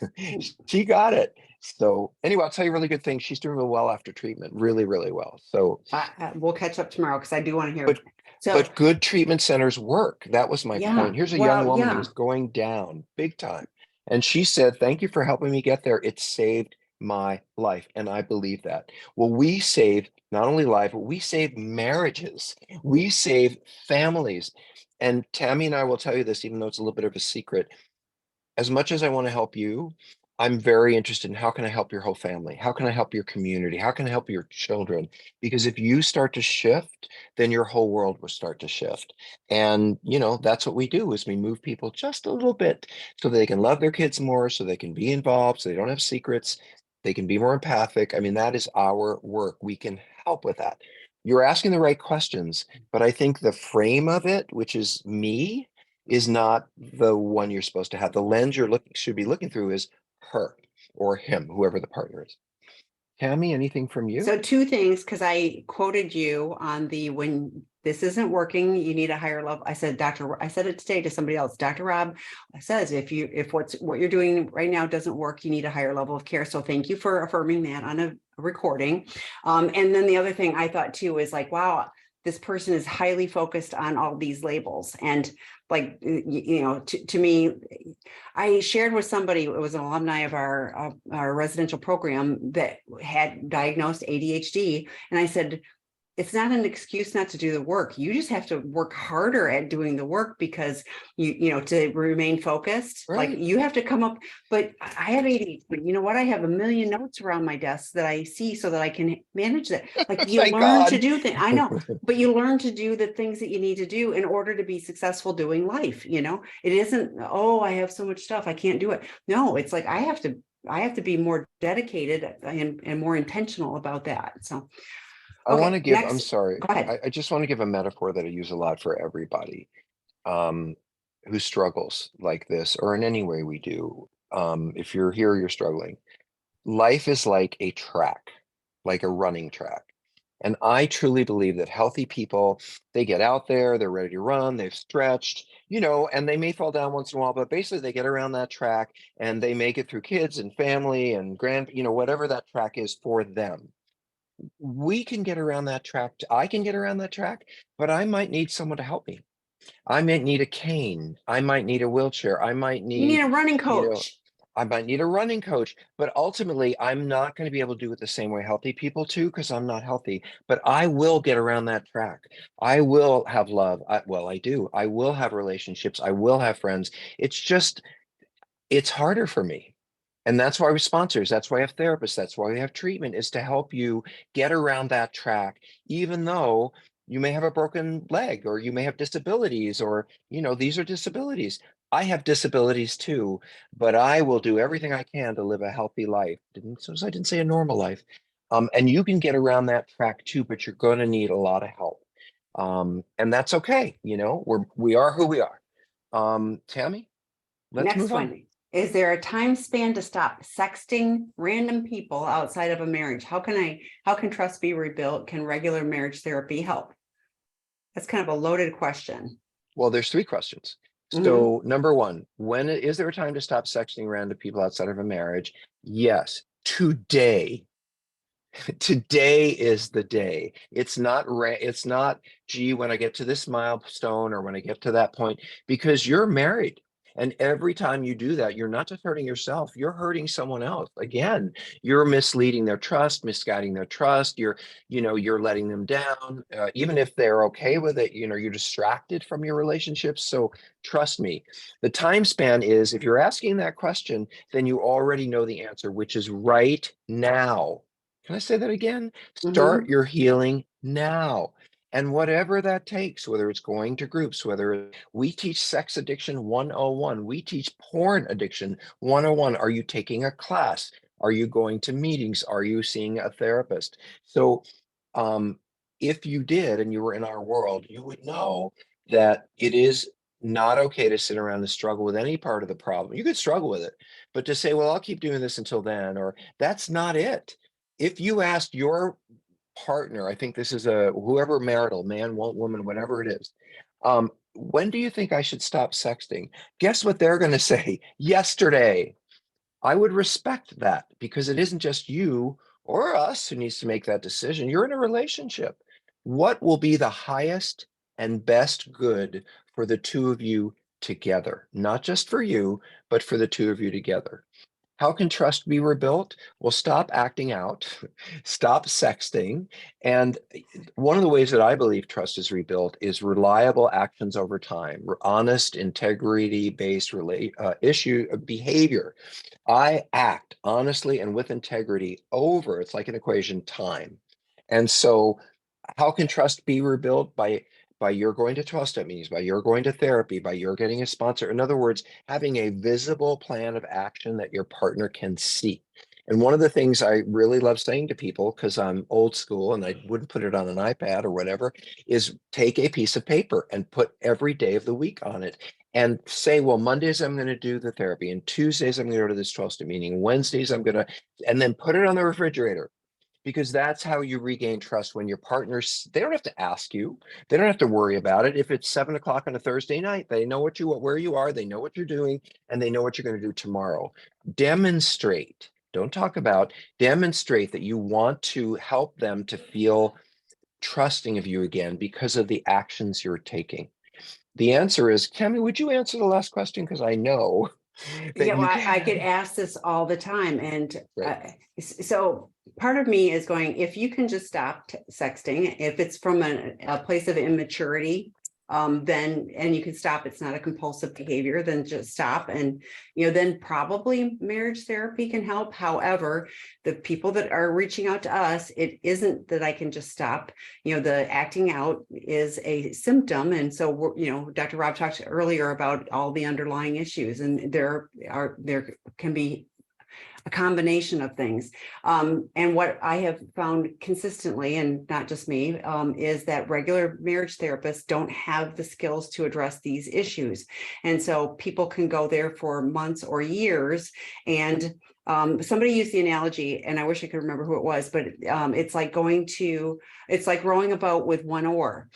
She got it. So anyway, I'll tell you a really good thing. She's doing real well after treatment, really, really well. So, We'll catch up tomorrow because I do want to hear. but So but good treatment centers work. That was my yeah, point. Here's a young well, woman yeah. who's going down big time. And she said, thank you for helping me get there. It saved my life. And I believe that. Well, we saved not only life, but we saved marriages. We saved families. And Tammy and I will tell you this, even though it's a little bit of a secret. As much as I want to help you, I'm very interested in how can I help your whole family? How can I help your community? How can I help your children? Because if you start to shift, then your whole world will start to shift. And, that's what we do is we move people just a little bit so they can love their kids more, so they can be involved, so they don't have secrets, they can be more empathic. I mean, that is our work. We can help with that. You're asking the right questions, but I think the frame of it, which is me, is not the one you're supposed to have. The lens you're should be looking through is her or him, whoever the partner is. Tammy, anything from you? So two things, because I quoted you on the, when this isn't working, you need a higher level. I said, I said it today to somebody else. Dr. Rob says, if what you're doing right now doesn't work, you need a higher level of care. So thank you for affirming that on a recording. And then the other thing I thought too is like, wow, this person is highly focused on all these labels. And like, to me, I shared with somebody, it was an alumni of our residential program that had diagnosed ADHD. And I said, it's not an excuse not to do the work. You just have to work harder at doing the work because to remain focused. Right. Like you have to come up, but I have ADHD, but you know what? I have a million notes around my desk that I see so that I can manage that. Like you Thank learn to God. do things. I know, but you learn to do the things that you need to do in order to be successful doing life. It isn't, oh, I have so much stuff, I can't do it. No, it's like I have to be more dedicated and more intentional about that. So I want to okay, give, I'm next, sorry. go ahead. I just want to give a metaphor that I use a lot for everybody um, who struggles like this or in any way we do. If you're here, you're struggling. Life is like a track, like a running track. And I truly believe that healthy people, they get out there, they're ready to run, they've stretched, and they may fall down once in a while, but basically they get around that track and they make it through kids and family and whatever that track is for them. We can get around that track. I can get around that track, but I might need someone to help me. I might need a cane. I might need a wheelchair. I might You need need, a running you know, coach. I might need a running coach, but ultimately I'm not going to be able to do it the same way healthy people do because I'm not healthy, but I will get around that track. I will have love. I do. I will have relationships. I will have friends. It's harder for me. And that's why we have sponsors. That's why we have therapists. That's why we have treatment, is to help you get around that track, even though you may have a broken leg or you may have disabilities or, these are disabilities. I have disabilities too, but I will do everything I can to live a healthy life. I didn't say a normal life. And you can get around that track too, but you're going to need a lot of help. And that's okay. We are who we are. Tammy, let's Next move on. one. Is there a time span to stop sexting random people outside of a marriage? How can trust be rebuilt? Can regular marriage therapy help? That's kind of a loaded question. Well, there's three questions. Mhm. So number one, is there a time to stop sexting random people outside of a marriage? Yes, today. Today is the day. It's not, gee, when I get to this milestone or when I get to that point, because you're married. And every time you do that, you're not just hurting yourself, you're hurting someone else. Again, you're misleading their trust, misguiding their trust. You're letting them down. Even if they're okay with it, you're distracted from your relationships. So trust me, the time span is, if you're asking that question, then you already know the answer, which is right now. Can I say that again? Start Mhm. your healing now. And whatever that takes, whether it's going to groups, whether we teach sex addiction 101, we teach porn addiction 101. Are you taking a class? Are you going to meetings? Are you seeing a therapist? So if you did and you were in our world, you would know that it is not okay to sit around and struggle with any part of the problem. You could struggle with it, but to say, well, I'll keep doing this until then, or that's not it. If you asked your partner, I think this is whoever marital, man, woman, whatever it is, when do you think I should stop sexting? Guess what they're going to say? Yesterday. I would respect that because it isn't just you or us who needs to make that decision. You're in a relationship. What will be the highest and best good for the two of you together, not just for you, but for the two of you together. How can trust be rebuilt? Well, stop acting out, stop sexting. And one of the ways that I believe trust is rebuilt is reliable actions over time, honest, integrity-based behavior. I act honestly and with integrity over, it's like an equation, time. And so how can trust be rebuilt? By you're going to 12-step meetings, by you're going to therapy, by you're getting a sponsor. In other words, having a visible plan of action that your partner can see. And one of the things I really love saying to people, because I'm old school and I wouldn't put it on an iPad or whatever, is take a piece of paper and put every day of the week on it and say, well, Mondays I'm going to do the therapy, and Tuesdays I'm going to go to this 12-step meeting, Wednesdays I'm going to, and then put it on the refrigerator. Because that's how you regain trust when your partners, they don't have to ask you, they don't have to worry about it. If it's 7 o'clock on a Thursday night, they know where you are, they know what you're doing, and they know what you're going to do tomorrow. Demonstrate, don't talk about, demonstrate that you want to help them to feel trusting of you again because of the actions you're taking. The answer is, Tammy, would you answer the last question? Because I know that Yeah, you well, I get can. asked this all the time. And Right. so part of me is going, if you can just stop sexting, if it's from a place of immaturity, then, and you can stop, it's not a compulsive behavior, then just stop. And, then probably marriage therapy can help. However, the people that are reaching out to us, it isn't that I can just stop. The acting out is a symptom. And so, Dr. Rob talked earlier about all the underlying issues, and there can be a combination of things. And what I have found consistently, and not just me, is that regular marriage therapists don't have the skills to address these issues. And so people can go there for months or years. And somebody used the analogy, and I wish I could remember who it was, but it's like rowing a boat with one oar.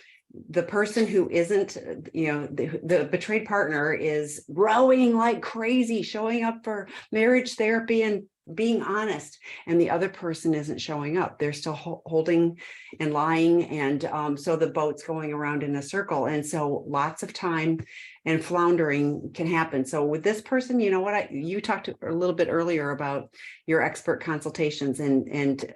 The person who isn't, the betrayed partner is rowing like crazy, showing up for marriage therapy and being honest, and the other person isn't showing up. They're still holding and lying, and so the boat's going around in a circle, and so lots of time and floundering can happen. So with this person, you talked a little bit earlier about your expert consultations, and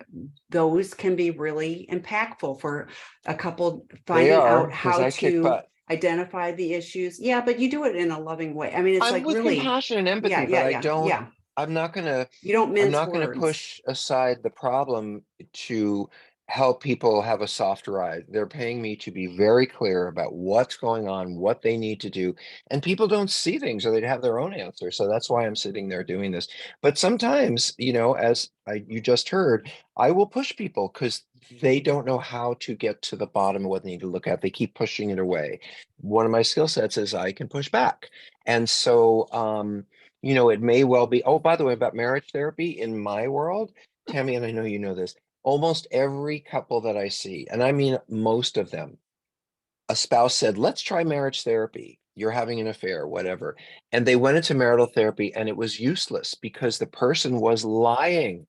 those can be really impactful for a couple They finding are, out because how I kick to butt. identify the issues. Yeah, but you do it in a loving way. I mean, it's I'm like with really, compassion and yeah, empathy, but yeah, yeah, yeah. I'm not gonna, You don't I'm mince not gonna words. push aside the problem to help people have a soft ride. They're paying me to be very clear about what's going on, what they need to do. And people don't see things, or they'd have their own answer. So that's why I'm sitting there doing this. But sometimes, as you just heard, I will push people because they don't know how to get to the bottom of what they need to look at. They keep pushing it away. One of my skill sets is I can push back. And so, it may well be, oh, by the way, about marriage therapy in my world, Tammy, and I know you know this, almost every couple that I see, and I mean most of them, a spouse said, let's try marriage therapy. You're having an affair, whatever. And they went into marital therapy and it was useless because the person was lying.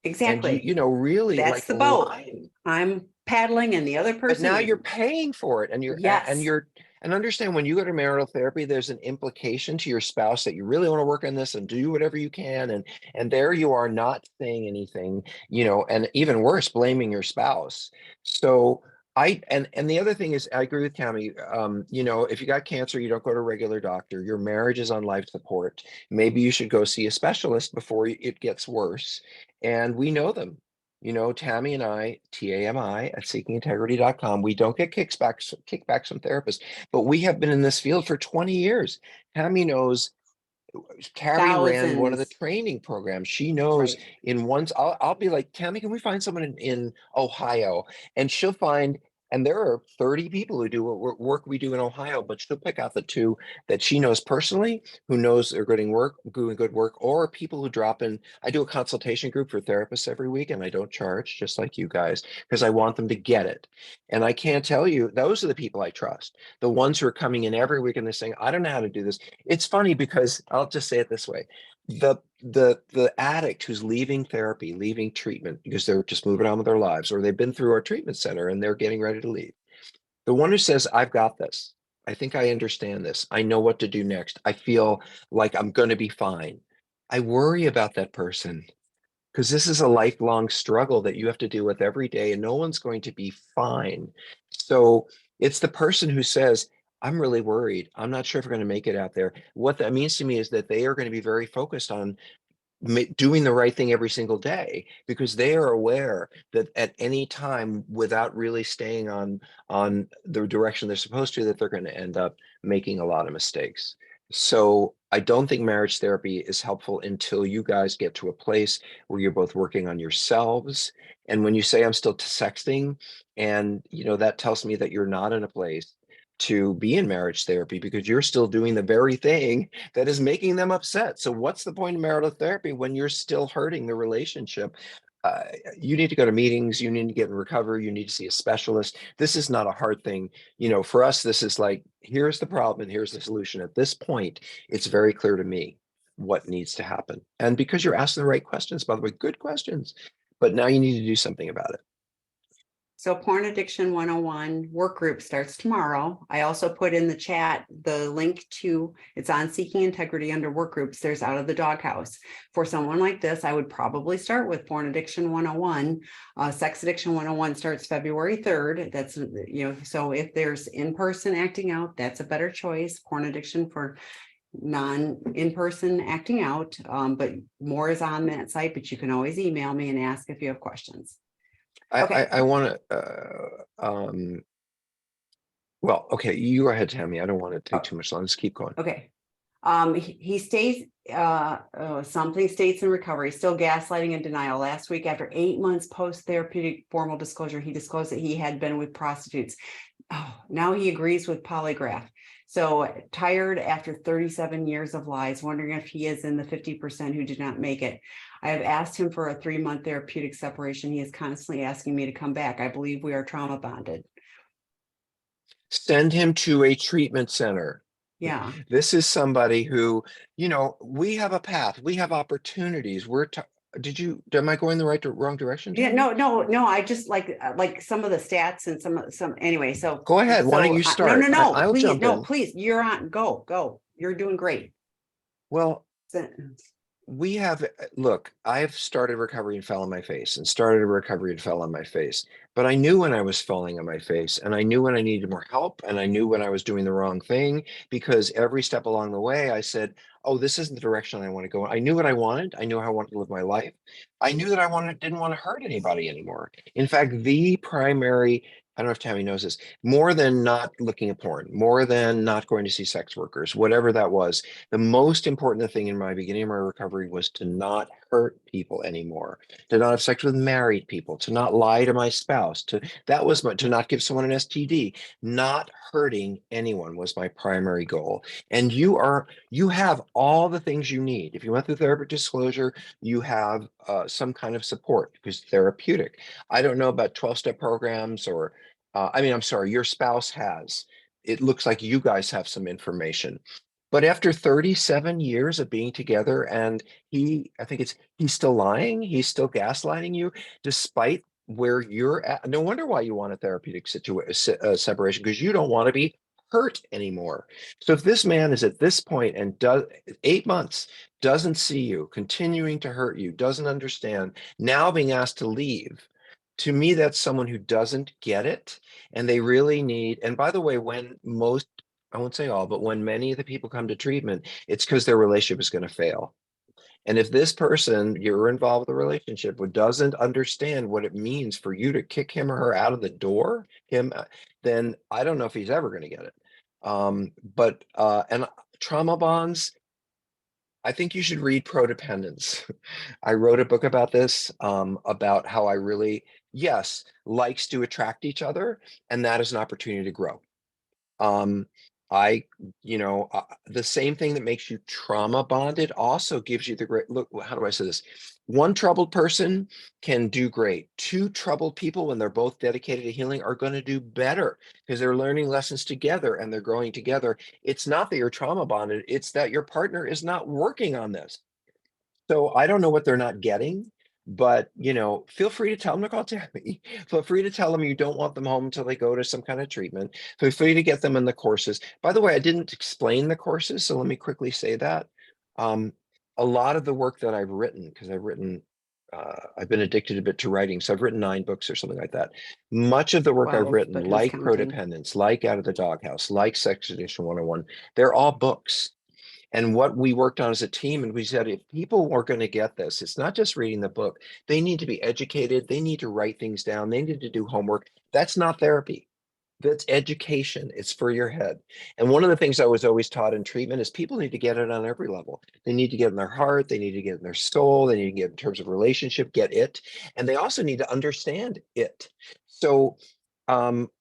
And Exactly. really That's like the boat. lying. I'm paddling and the other But person now you're isn't. paying for it, and Yes, understand when you go to marital therapy, there's an implication to your spouse that you really want to work on this and do whatever you can. And there you are not saying anything, and even worse, blaming your spouse. So and the other thing is, I agree with Tammy. If you got cancer, you don't go to a regular doctor. Your marriage is on life support. Maybe you should go see a specialist before it gets worse. And we know them. Tammy and I, TAMI at seekingintegrity.com, we don't get kickbacks from therapists, but we have been in this field for 20 years. Tammy knows, Carrie ran one of the thousands. training programs. She That's knows right. in once I'll be like, Tammy, can we find someone in Ohio? And she'll find, and there are 30 people who do what work we do in Ohio, but she'll pick out the two that she knows personally, who knows they're doing good work, or people who drop in. I do a consultation group for therapists every week, and I don't charge, just like you guys, because I want them to get it. And I can't tell you, those are the people I trust. The ones who are coming in every week and they're saying, I don't know how to do this. It's funny because I'll just say it this way. The addict who's leaving therapy, leaving treatment because they're just moving on with their lives, or they've been through our treatment center and they're getting ready to leave. The one who says, I've got this. I think I understand this. I know what to do next. I feel like I'm going to be fine. I worry about that person because this is a lifelong struggle that you have to deal with every day, and no one's going to be fine. So it's the person who says, I'm really worried. I'm not sure if we're going to make it out there. What that means to me is that they are going to be very focused on doing the right thing every single day because they are aware that at any time, without really staying on the direction they're supposed to, that they're going to end up making a lot of mistakes. So I don't think marriage therapy is helpful until you guys get to a place where you're both working on yourselves. And when you say I'm still sexting, and that tells me that you're not in a place to be in marriage therapy because you're still doing the very thing that is making them upset. So what's the point of marital therapy when you're still hurting the relationship? Uh, you need to go to meetings, you need to get in recovery, you need to see a specialist. This is not a hard thing. For us, this is like, here's the problem and here's the solution. At this point, it's very clear to me what needs to happen. And because you're asking the right questions, by the way, good questions, but now you need to do something about it. So Porn Addiction 101 work group starts tomorrow. I also put in the chat the link to, it's on Seeking Integrity under work groups. There's Out of the Doghouse. For someone like this, I would probably start with Porn Addiction 101. Sex Addiction 101 starts February 3rd. That's, so if there's in-person acting out, that's a better choice. Porn Addiction for in-person acting out, but more is on that site, but you can always email me and ask if you have questions. Okay. I want to, well, okay, you go ahead, Tammy. I don't want to take too much long. Let's keep going. Okay. He stays, something states in recovery, still gaslighting and denial. Last week, after 8 months post-therapeutic formal disclosure, he disclosed that he had been with prostitutes. Oh, now he agrees with polygraph. So tired after 37 years of lies, wondering if he is in the 50% who did not make it. I have asked him for a 3-month therapeutic separation. He is constantly asking me to come back. I believe we are trauma bonded. Send him to a treatment center. Yeah. This is somebody who, we have a path, we have opportunities. Am I going the wrong direction? Yeah, Tammy? no. I just like some of the stats and some anyway. So Go ahead. Why don't you start? No, I'll please, jump no, in. please. You're on. Go. You're doing great. Well, look, I've started recovery and fell on my face and started a recovery and fell on my face. But I knew when I was falling on my face and I knew when I needed more help and I knew when I was doing the wrong thing because every step along the way I said, oh, this isn't the direction I want to go. I knew what I wanted. I knew how I wanted to live my life. I knew that didn't want to hurt anybody anymore. In fact, the primary, I don't know if Tammy knows this, more than not looking at porn, more than not going to see sex workers, whatever that was, the most important thing in my beginning of my recovery was to not hurt people anymore, to not have sex with married people, to not lie to my spouse, to not give someone an STD. Not hurting anyone was my primary goal. And you have all the things you need. If you went through therapeutic disclosure, you have some kind of support because therapeutic. I don't know about 12-step programs or I'm sorry, your spouse has. It looks like you guys have some information. But after 37 years of being together, and I think he's still lying, he's still gaslighting you, despite where you're at. No wonder why you want a therapeutic separation, because you don't want to be hurt anymore. So if this man is at this point and does 8 months, doesn't see you, continuing to hurt you, doesn't understand, now being asked to leave, to me, that's someone who doesn't get it. And they really need, and by the way, I won't say all, but when many of the people come to treatment, it's because their relationship is going to fail. And if this person you're involved with a relationship who doesn't understand what it means for you to kick him or her out of the door, then I don't know if he's ever going to get it. And trauma bonds, I think you should read Prodependence. I wrote a book about this, about how yes, likes do attract each other, and that is an opportunity to grow. Um, the same thing that makes you trauma bonded also gives you the great look. How do I say this? One troubled person can do great. Two troubled people, when they're both dedicated to healing, are going to do better because they're learning lessons together and they're growing together. It's not that you're trauma bonded, it's that your partner is not working on this. So I don't know what they're not getting, But, feel free to tell them to call Tammy. Feel free to tell them you don't want them home until they go to some kind of treatment. Feel free to get them in the courses. By the way, I didn't explain the courses, so let me quickly say that. A lot of the work that I've written, because I've been addicted a bit to writing, so I've written 9 books or something like that. Much of the work I've 12, written, but who's like counting? Codependence, like Out of the Doghouse, like Sex Addiction 101, they're all books. And what we worked on as a team, and we said, if people were going to get this, it's not just reading the book. They need to be educated. They need to write things down. They need to do homework. That's not therapy. That's education. It's for your head. And one of the things I was always taught in treatment is people need to get it on every level. They need to get in their heart. They need to get in their soul. They need to get in terms of relationship, get it. And they also need to understand it. So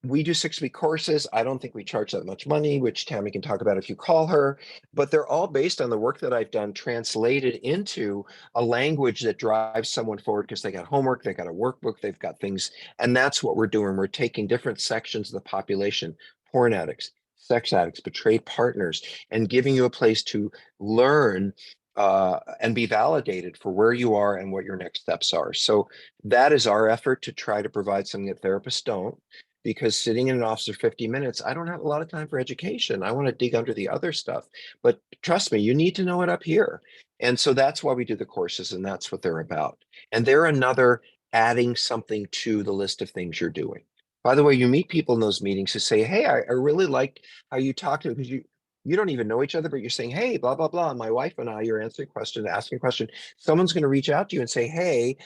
we do 6-week courses. I don't think we charge that much money, which Tammy can talk about if you call her, but they're all based on the work that I've done, translated into a language that drives someone forward because they got homework, they got a workbook, they've got things. And that's what we're doing. We're taking different sections of the population, porn addicts, sex addicts, betrayed partners, and giving you a place to learn and be validated for where you are and what your next steps are. So that is our effort to try to provide something that therapists don't, because sitting in an office for 50 minutes, I don't have a lot of time for education. I want to dig under the other stuff. But trust me, you need to know it up here. And so that's why we do the courses, and that's what they're about. And they're another adding something to the list of things you're doing. By the way, you meet people in those meetings who say, hey, I really like how you talk to me, because you don't even know each other, but you're saying, hey, blah, blah, blah. My wife and I, you're answering a question, asking a question. Someone's going to reach out to you and say, hey,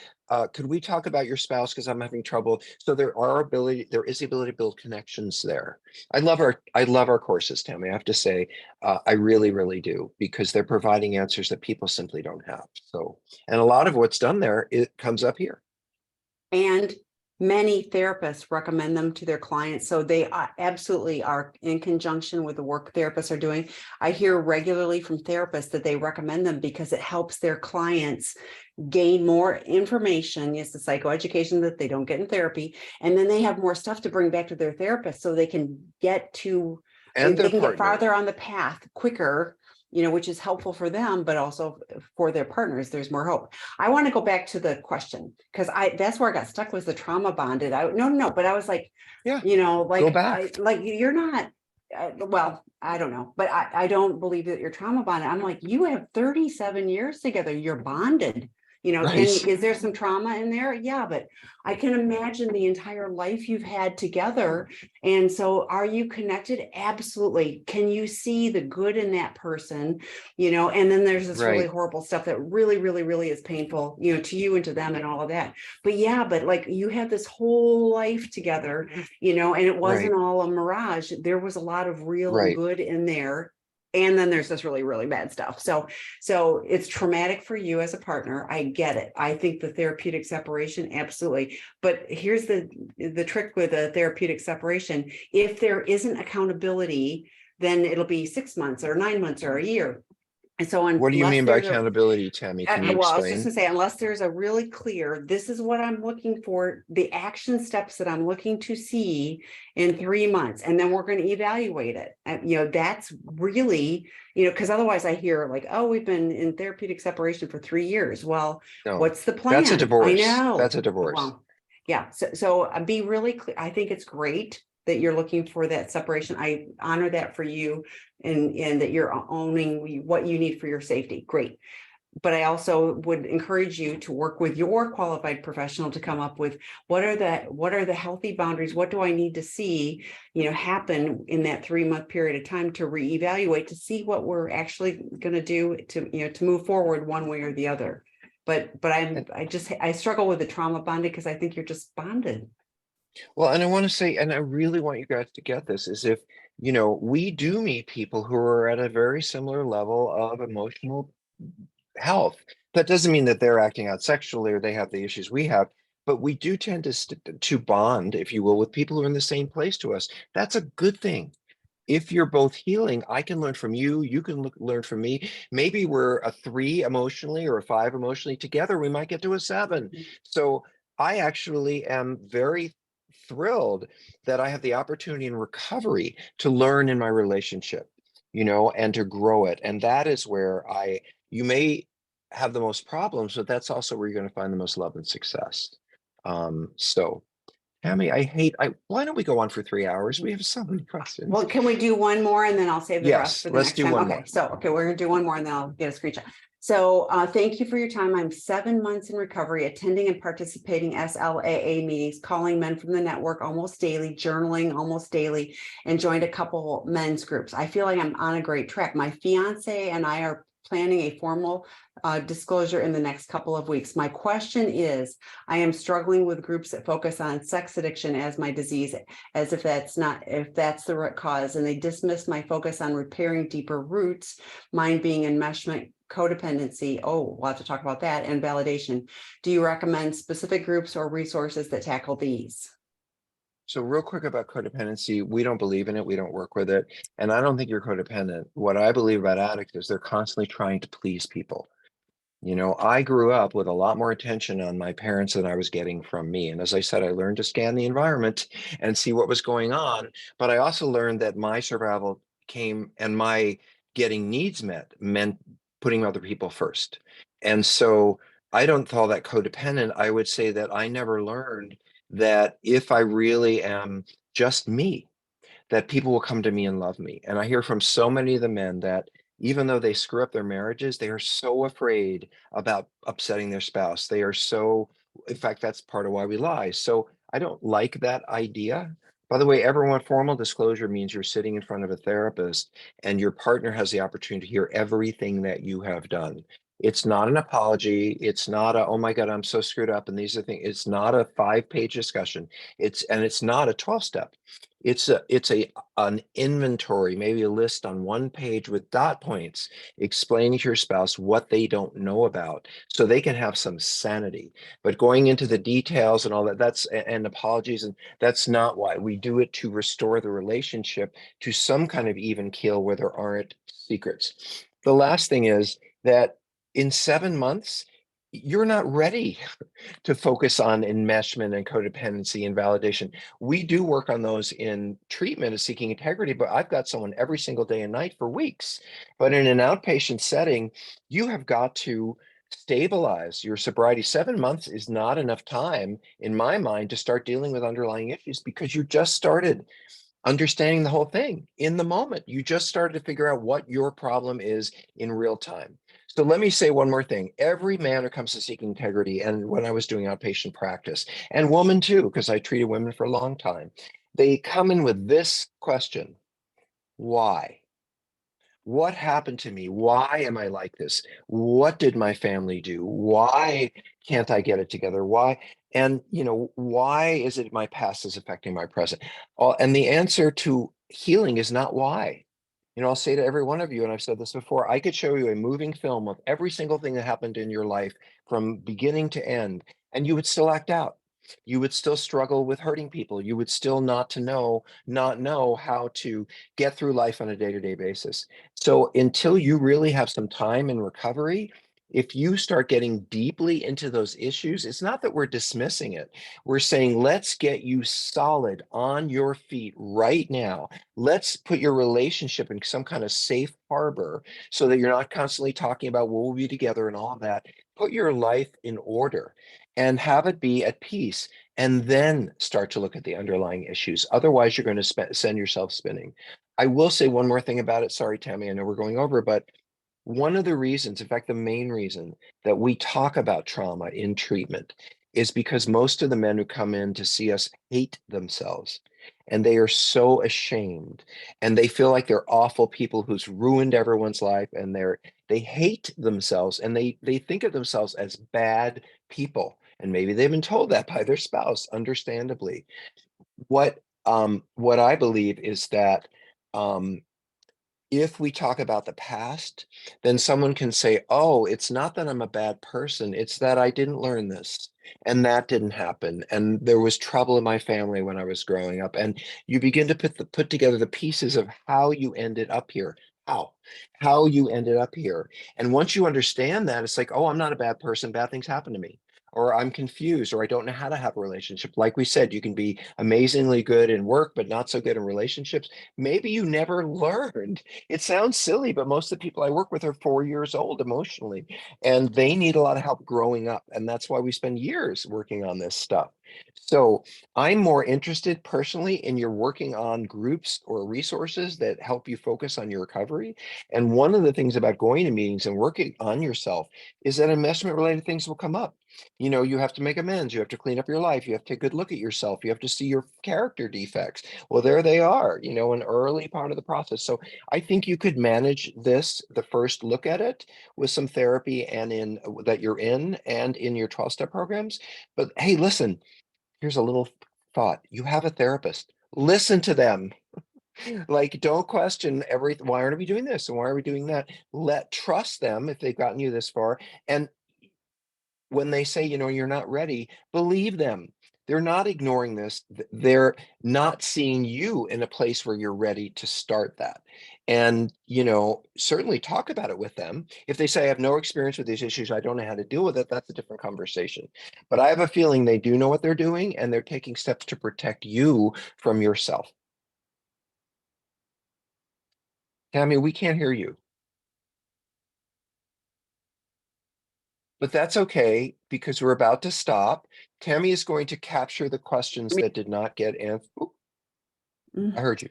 could we talk about your spouse? Because I'm having trouble. So there is the ability to build connections there. I love our courses, Tammy. I have to say, I really, really do, because they're providing answers that people simply don't have. So, and a lot of what's done there, it comes up here. And many therapists recommend them to their clients. So they absolutely are in conjunction with the work therapists are doing. I hear regularly from therapists that they recommend them because it helps their clients gain more information. It's the psychoeducation that they don't get in therapy. And then they have more stuff to bring back to their therapist so they can get to, And they their can get partner. farther on the path quicker, which is helpful for them, but also for their partners. There's more hope. I want to go back to the question, because that's where I got stuck, was the trauma bonded. No, but I was like, Yeah, like, go back. you're not, well, I don't know, but I don't believe that you're trauma bonded. I'm like, you have 37 years together. You're bonded. And Right. is there some trauma in there? Yeah, but I can imagine the entire life you've had together. And so are you connected? Absolutely. Can you see the good in that person? And then there's this really Right. horrible stuff that really, really, really is painful, to you and to them and all of that. But yeah, but like, you had this whole life together, and it wasn't Right. all a mirage. There was a lot of real and Right. good in there. And then there's this really, really bad stuff. So it's traumatic for you as a partner. I get it. I think the therapeutic separation, absolutely. But here's the trick with a therapeutic separation. If there isn't accountability, then it'll be 6 months or 9 months or a year. And so What do you unless mean by there's accountability, Tammy? Can you well, I was just explain? gonna say, unless there's a really clear, this is what I'm looking for, the action steps that I'm looking to see in 3 months, and then we're going to evaluate it. That's really, because otherwise I hear like, oh, we've been in therapeutic separation for 3 years. Well, No, what's the that's a plan? I divorce. know. That's a divorce. Well, yeah. So be really clear. I think it's great that you're looking for that separation. I honor that for you, and that you're owning what you need for your safety. Great. But I also would encourage you to work with your qualified professional to come up with what are the healthy boundaries? What do I need to see, happen in that 3-month period of time to reevaluate, to see what we're actually going to do to move forward one way or the other. But I struggle with the trauma bonded, because I think you're just bonded. Well, and I want to say, and I really want you guys to get this, is if, we do meet people who are at a very similar level of emotional health. That doesn't mean that they're acting out sexually or they have the issues we have, but we do tend to bond, if you will, with people who are in the same place to us. That's a good thing. If you're both healing, I can learn from you. You can learn from me. Maybe we're a 3 emotionally or a 5 emotionally. Together, we might get to a 7. So I actually am very thrilled that I have the opportunity in recovery to learn in my relationship, and to grow it. And that is where you may have the most problems, but that's also where you're going to find the most love and success. So Tammy, why don't we go on for 3 hours? We have so many questions. Well, can we do one more and then I'll save the rest Yes, for the let's next do time? one Okay, more. so, okay, we're gonna do one more and then I'll get a screenshot. So thank you for your time. I'm 7 months in recovery, attending and participating SLAA meetings, calling men from the network almost daily, journaling almost daily, and joined a couple men's groups. I feel like I'm on a great track. My fiance and I are planning a formal disclosure in the next couple of weeks. My question is, I am struggling with groups that focus on sex addiction as my disease, as if that's the root cause, and they dismiss my focus on repairing deeper roots, mine being enmeshment, codependency. Oh, we'll have to talk about that, and validation. Do you recommend specific groups or resources that tackle these? So real quick about codependency, we don't believe in it. We don't work with it. And I don't think you're codependent. What I believe about addicts is they're constantly trying to please people. You know, I grew up with a lot more attention on my parents than I was getting from me. And as I said, I learned to scan the environment and see what was going on. But I also learned that my survival came and my getting needs met meant putting other people first. And so I don't call that codependent. I would say that I never learned that if I really am just me, that people will come to me and love me. And I hear from so many of the men that even though they screw up their marriages, they are so afraid about upsetting their spouse. They are so, in fact, that's part of why we lie. So I don't like that idea. By the way, everyone, formal disclosure means you're sitting in front of a therapist and your partner has the opportunity to hear everything that you have done. It's not an apology. It's not a, oh my God, I'm so screwed up. And these are things, it's not a 5-page discussion. It's not a 12-step. It's an inventory, maybe a list on one page with dot points explaining to your spouse what they don't know about so they can have some sanity. But going into the details and all that, and apologies, and that's not why. We do it to restore the relationship to some kind of even keel where there aren't secrets. The last thing is that in 7 months, you're not ready to focus on enmeshment and codependency and validation. We do work on those in treatment of seeking integrity, but I've got someone every single day and night for weeks. But in an outpatient setting, you have got to stabilize your sobriety. 7 months is not enough time, in my mind, to start dealing with underlying issues because you just started understanding the whole thing in the moment. You just started to figure out what your problem is in real time. So let me say one more thing. Every man who comes to seeking integrity, and when I was doing outpatient practice, and woman too, because I treated women for a long time, they come in with this question: why? What happened to me? Why am I like this? What did my family do? Why can't I get it together? Why? And, why is it my past is affecting my present? And the answer to healing is not why. I'll say to every one of you, and I've said this before, I could show you a moving film of every single thing that happened in your life from beginning to end, and you would still act out. You would still struggle with hurting people. You would still not know how to get through life on a day-to-day basis. So until you really have some time in recovery, if you start getting deeply into those issues, it's not that we're dismissing it. We're saying, let's get you solid on your feet right now. Let's put your relationship in some kind of safe harbor so that you're not constantly talking about will we be together and all of that. Put your life in order and have it be at peace, and then start to look at the underlying issues. Otherwise, you're going to send yourself spinning. I will say one more thing about it. Sorry, Tammy, I know we're going over, but one of the reasons, in fact, the main reason that we talk about trauma in treatment is because most of the men who come in to see us hate themselves. And they are so ashamed and they feel like they're awful people who's ruined everyone's life, and they hate themselves, and they think of themselves as bad people. And maybe they've been told that by their spouse, understandably. What I believe is that um, if we talk about the past, then someone can say, oh, it's not that I'm a bad person, it's that I didn't learn this and that didn't happen. And there was trouble in my family when I was growing up. And you begin to put together the pieces of how you ended up here. How you ended up here. And once you understand that, it's like, oh, I'm not a bad person, bad things happen to me. or I'm confused, or I don't know how to have a relationship. Like we said, you can be amazingly good in work, but not so good in relationships. Maybe you never learned. It sounds silly, but most of the people I work with are 4 years old emotionally, and they need a lot of help growing up. And that's why we spend years working on this stuff. So I'm more interested personally in your working on groups or resources that help you focus on your recovery. And one of the things about going to meetings and working on yourself is that investment related things will come up. You know, you have to make amends, you have to clean up your life, you have to take a good look at yourself, you have to see your character defects. Well, there they are, you know, an early part of the process. So I think you could manage this, the first look at it, with some therapy and in that you're in and in your 12-step programs. But hey, listen, here's a little thought. You have a therapist. Listen to them. Like, don't question everything. Why aren't we doing this? And why are we doing that? Trust them if they've gotten you this far. And when they say, you know, you're not ready, believe them. They're not ignoring this. They're not seeing you in a place where you're ready to start that. And, you know, certainly talk about it with them. If they say, I have no experience with these issues, I don't know how to deal with it, that's a different conversation. But I have a feeling they do know what they're doing, and they're taking steps to protect you from yourself. Tammy, we can't hear you. But that's okay, because we're about to stop. Tammy is going to capture the questions that did not get answered. I heard you.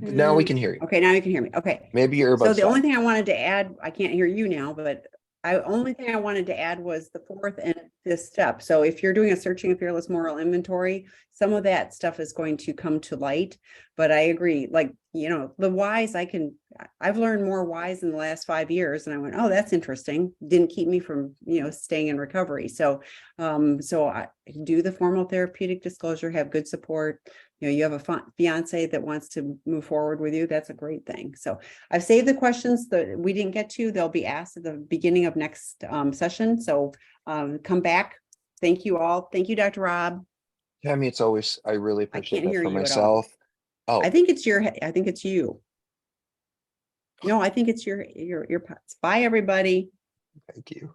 Now we can hear you. Okay, now you can hear me. Okay. Maybe your So earbuds the only died. thing I wanted to add, I can't hear you now, but only thing I wanted to add was the fourth and fifth step. So if you're doing a searching a fearless moral inventory, some of that stuff is going to come to light. But I agree, like, you know, the whys, I've learned more whys in the last 5 years, and I went, oh, that's interesting. Didn't keep me from, you know, staying in recovery. So I do the formal therapeutic disclosure, have good support. You know, you have a fiance that wants to move forward with you. That's a great thing. So I've saved the questions that we didn't get to. They'll be asked at the beginning of next session. So come back. Thank you all. Thank you, Dr. Rob. Tammy, it's always, I really I appreciate can't that hear for you at all. myself. Oh, I think it's you. No, I think it's your pots. Bye, everybody. thank you.